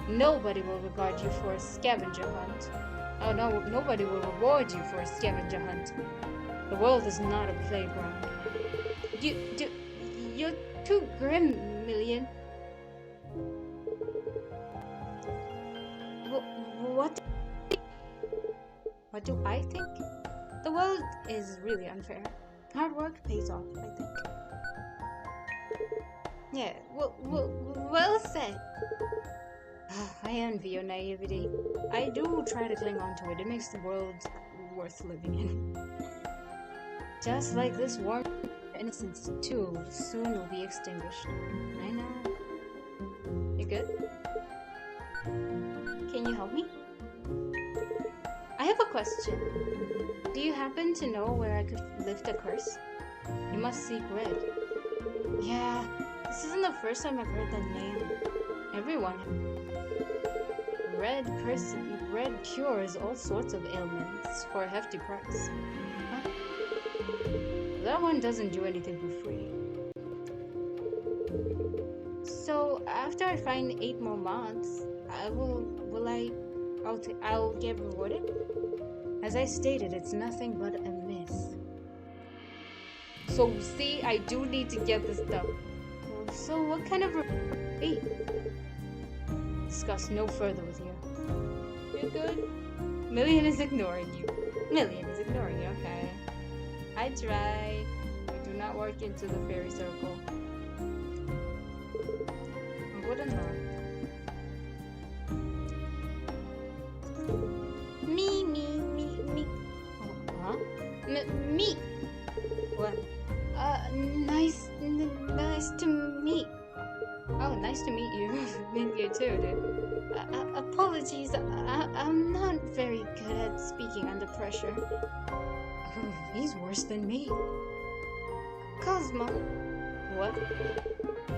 Nobody will regard you for a scavenger hunt. Oh no, nobody will reward you for a scavenger hunt. The world is not a playground. You're too grim, Million. What do I think? The world is really unfair. Hard work pays off, I think. Yeah, well said. I envy your naivety. I do try to cling on to it. It makes the world worth living in. Just like this warm innocence too soon will be extinguished. I know. You good? Can you help me? I have a question. Do you happen to know where I could lift a curse? You must seek Red. Yeah, this isn't the first time I've heard that name. Everyone. Red cures all sorts of ailments for a hefty price. Huh? That one doesn't do anything for free. So after I find 8 more moths, I'll get rewarded? As I stated, it's nothing but a myth. So see, I do need to get this done. So what kind of be? Discuss no further with you. You're good? Million is ignoring you. Million is ignoring you, okay. I try. We do not work into the fairy circle. I wouldn't know. Me. dude. Apologies, I'm not very good at speaking under pressure. Oh, he's worse than me. Cosmo. What?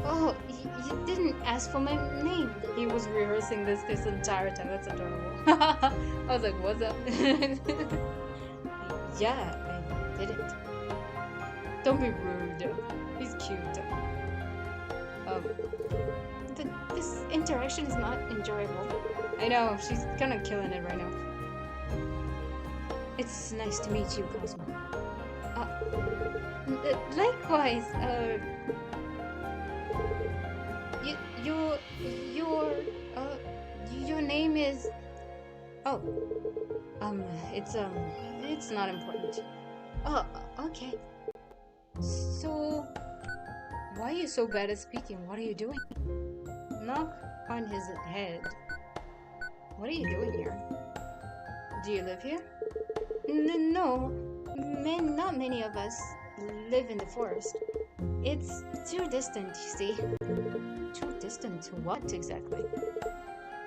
Oh, you didn't ask for my name. He was rehearsing this entire time. That's adorable. I was like, what's up? Yeah, I didn't. Don't be rude. He's cute. This interaction is not enjoyable. I know, she's kind of killing it right now. It's nice to meet you, Cosmo. Likewise, your name is... Oh, it's not important. Oh, okay. So, why are you so bad at speaking? What are you doing? Knock on his head. What are you doing here? Do you live here? No, not many of us live in the forest. It's too distant, you see. Too distant to what exactly?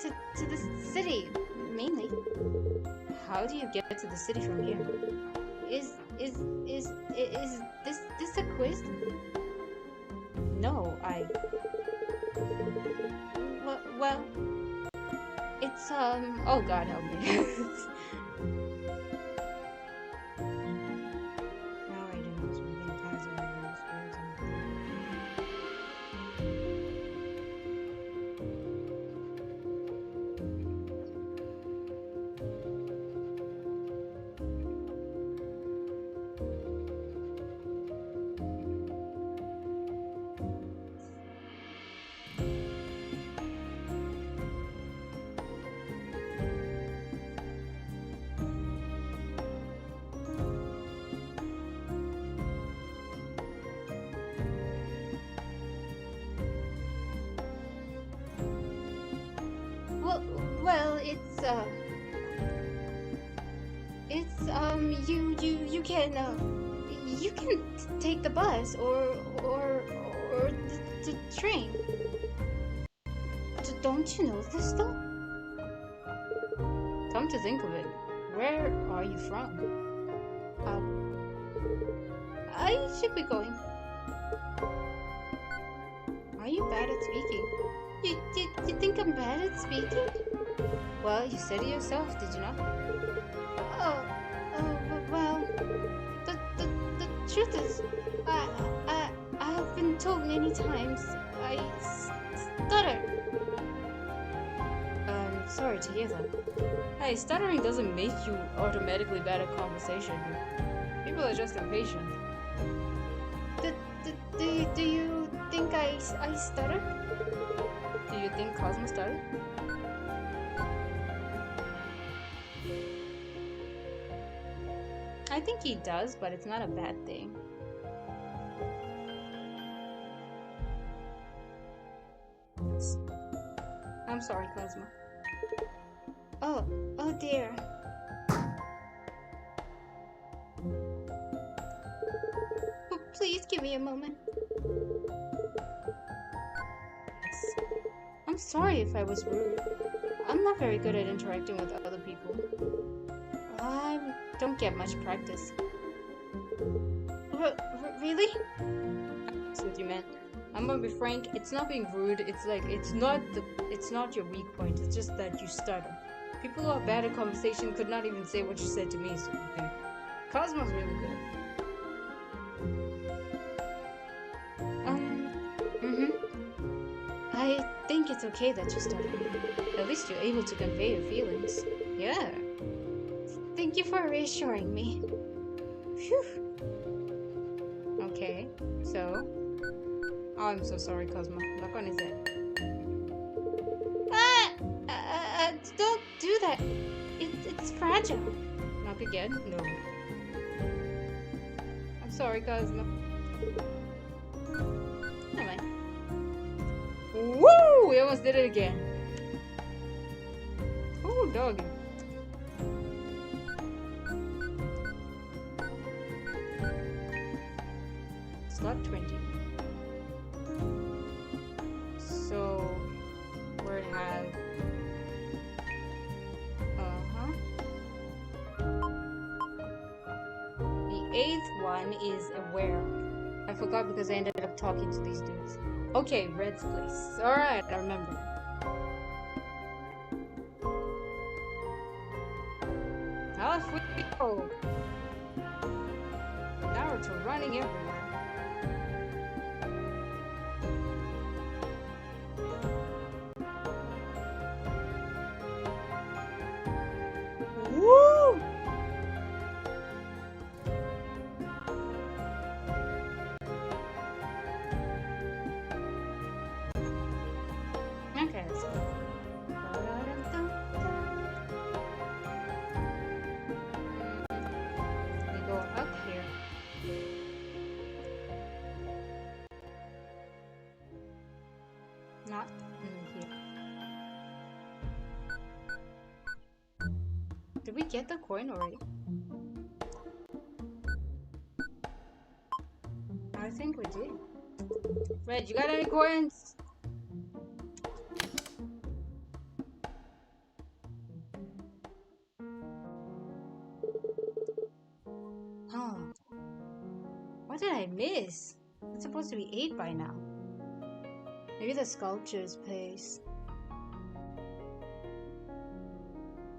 To the city, mainly. How do you get to the city from here? Is this a quiz? No, well, it's oh God help me. Well, you can take the bus or the train. Don't you know this though? Come to think of it, where are you from? I should be going. Are you bad at speaking? You think I'm bad at speaking? Well, you said it yourself, did you not? Well, the truth is, I've been told many times I stutter. Sorry to hear that. Hey, stuttering doesn't make you automatically bad at conversation. People are just impatient. Do you think I stutter? Do you think Cosmo stuttered? I think he does, but it's not a bad thing. I'm sorry, Cosmo. Oh dear. Oh, please give me a moment. I'm sorry if I was rude. I'm not very good at interacting with other people. I don't get much practice. Really? That's what you meant. I'm gonna be frank, it's not being rude, it's like, it's not your weak point, it's just that you stutter. People who are bad at conversation could not even say what you said to me, so I think Cosmo's really good. I think it's okay that you stutter. At least you're able to convey your feelings. Yeah. Thank you for reassuring me. Phew. Okay, so... Oh, I'm so sorry, Cosmo. Knock on his head. Don't do that. It's fragile. Knock again? No. I'm sorry, Cosmo. Never mind. Woo! We almost did it again. Oh, doggy. Slot 20. So, word has 8th one is where? I forgot because I ended up talking to these dudes. Okay, Red's place. Alright, I remember. Off we go. Naruto running everywhere. Woo! Okay, let's go. We go up here. Not in here. Did we get the coin already? I think we did. Red, you got any coins? Huh. What did I miss? It's supposed to be 8 by now. Maybe the sculptor's place.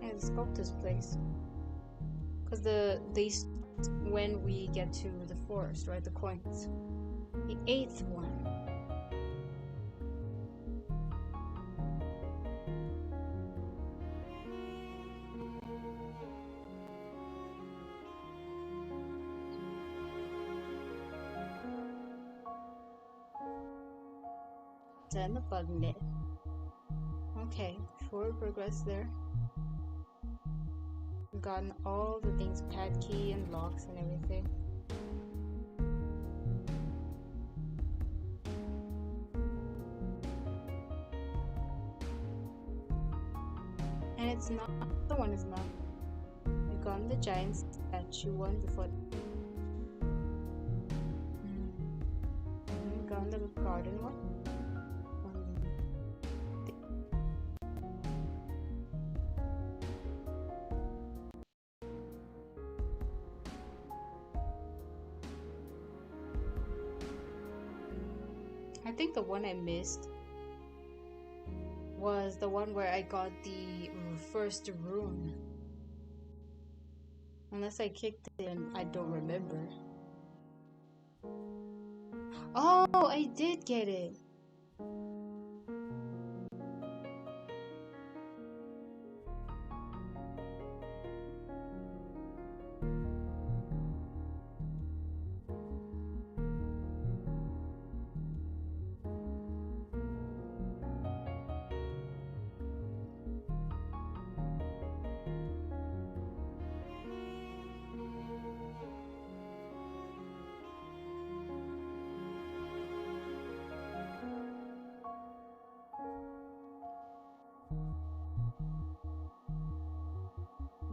Yeah, the sculptor's place. Because these when we get to the forest, right? The coins. The 8th one. Turn the button there. Okay, before we progress there, we've gotten all the things, pad key and locks and everything. And it's not, the one is not. We've gotten the giant statue one before. We've gotten the garden one. I think the one I missed was the one where I got the first rune. Unless I kicked it and I don't remember. Oh, I did get it.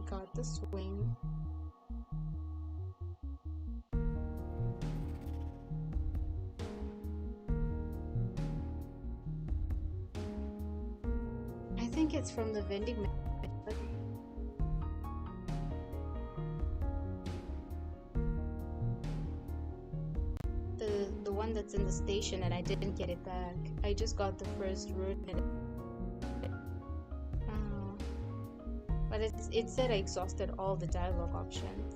Got the swing. I think it's from the vending machine. The one that's in the station and I didn't get it back. I just got the first route. But it said I exhausted all the dialogue options.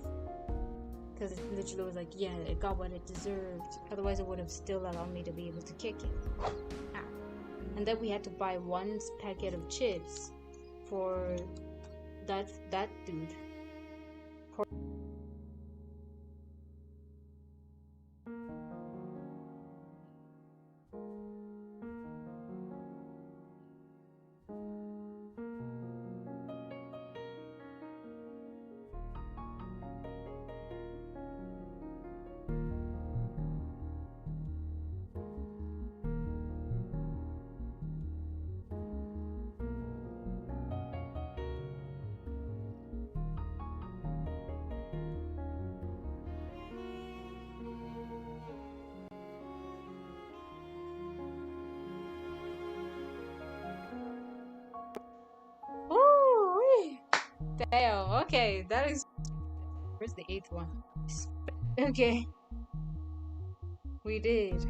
Because it literally was like, yeah, it got what it deserved. Otherwise it would have still allowed me to be able to kick it. Ah. And then we had to buy one packet of chips for that dude. Damn, okay, that is... Where's the 8th one? Okay. We did.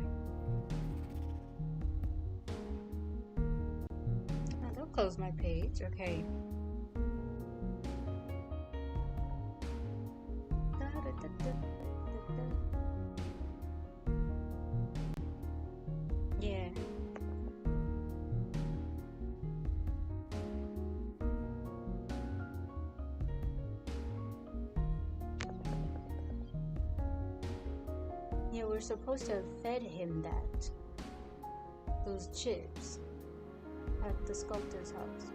Don't close my page. Okay. Yeah. Yeah, we're supposed to have fed him those chips at the sculptor's house.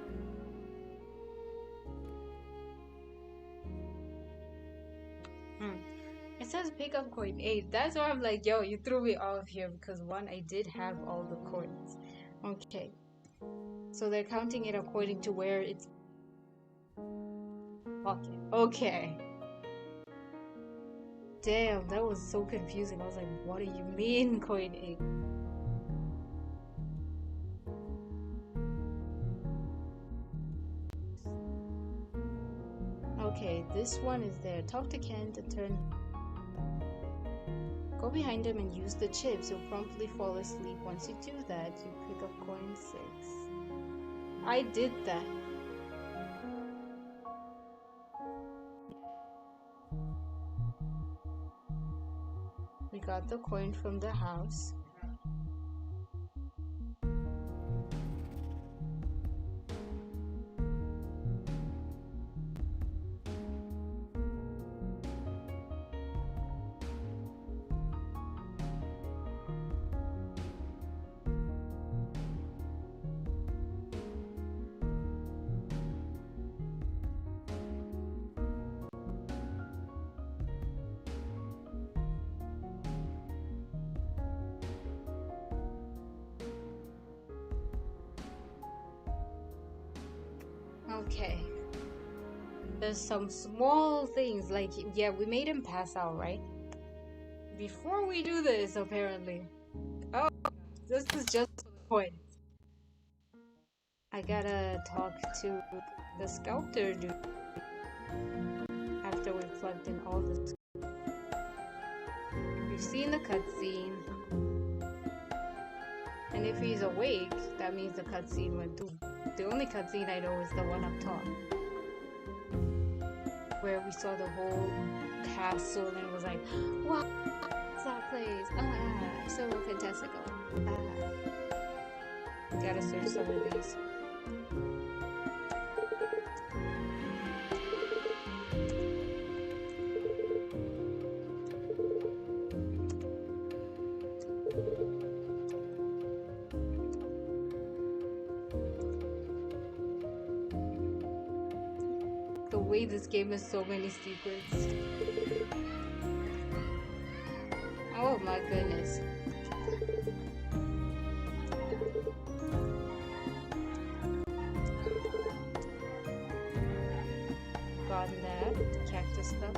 It says pick up coin 8. That's why I'm like, yo, you threw me off here because one, I did have all the coins. Okay. So they're counting it according to where it's. Okay. Okay. Damn, that was so confusing. I was like, what do you mean coin 8? Okay, this one is there. Talk to Ken to turn. Go behind him and use the chips. You'll promptly fall asleep. Once you do that, you pick up coin 6. I did that. We got the coin from the house. Okay. There's some small things like, yeah, we made him pass out, right? Before we do this, apparently. Oh, this is just for the coins. I gotta talk to the sculptor dude after we plugged in all this. We've seen the cutscene. And if he's awake, that means the cutscene went through. The only cutscene I know is the one up top, where we saw the whole castle and it was like, wow, what's that place? Ah, so fantastical. Ah. Gotta search some of these. The way this game has so many secrets. Oh my goodness. Gotten that. Cactus stuff.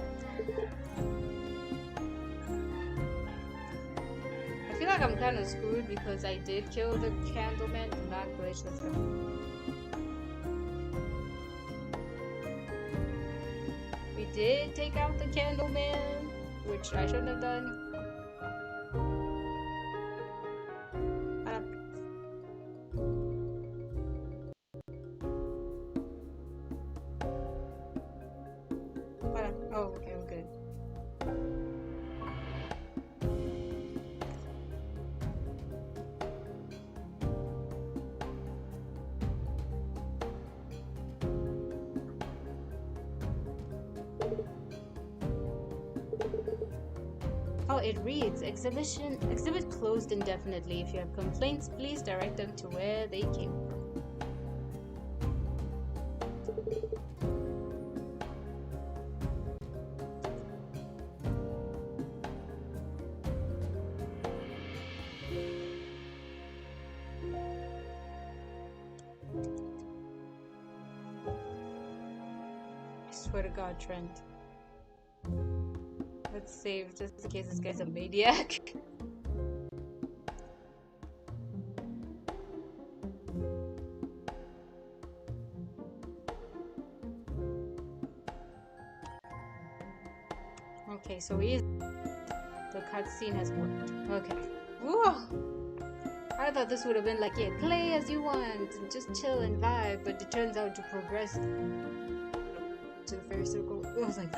I feel like I'm kind of screwed because I did kill the Candleman. Do not glitch. Let's go. We did take out the Candleman, which I shouldn't have done. Oh, okay, we're good. Oh, it reads, exhibit closed indefinitely. If you have complaints, please direct them to where they came from. I swear to God, Trent. Let's save just in case this guy's a maniac. Okay, so he is. The cutscene has worked. Okay. Whoa! I thought this would have been like, yeah, play as you want and just chill and vibe, but it turns out to progress to the fairy circle. I was like,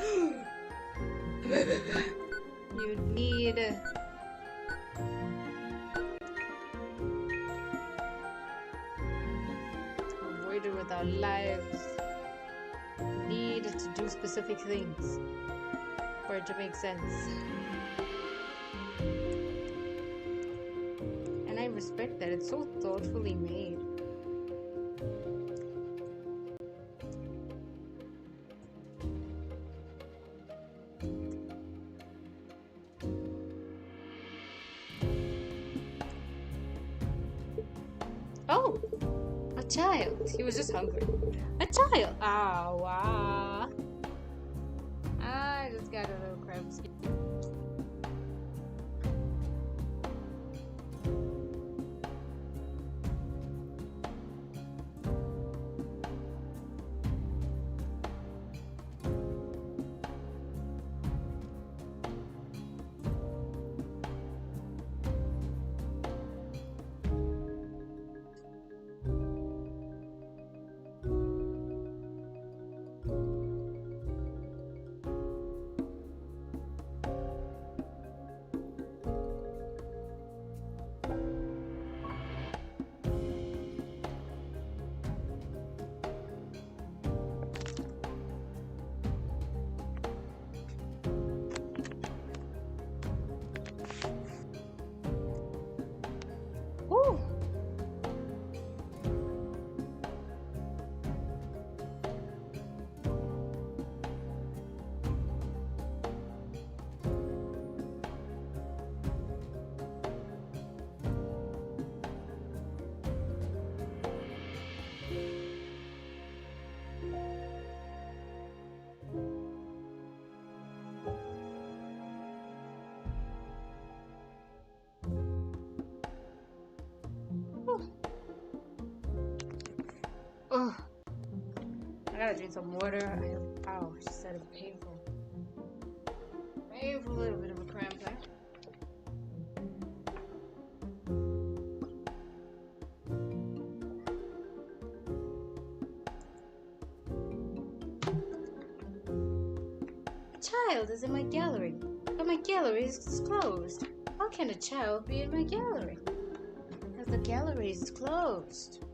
you need avoid it with our lives. Need to do specific things for it to make sense. And I respect that. It's so thoughtfully made. Oh! A child. He was just hungry. A child. Ah, wow. I just got a little crab skin. Ooh. Oh, I gotta drink some water. Ow, she said it's painful. Painful, little bit of a cramp there. A child is in my gallery, but my gallery is closed. How can a child be in my gallery? Because the gallery is closed.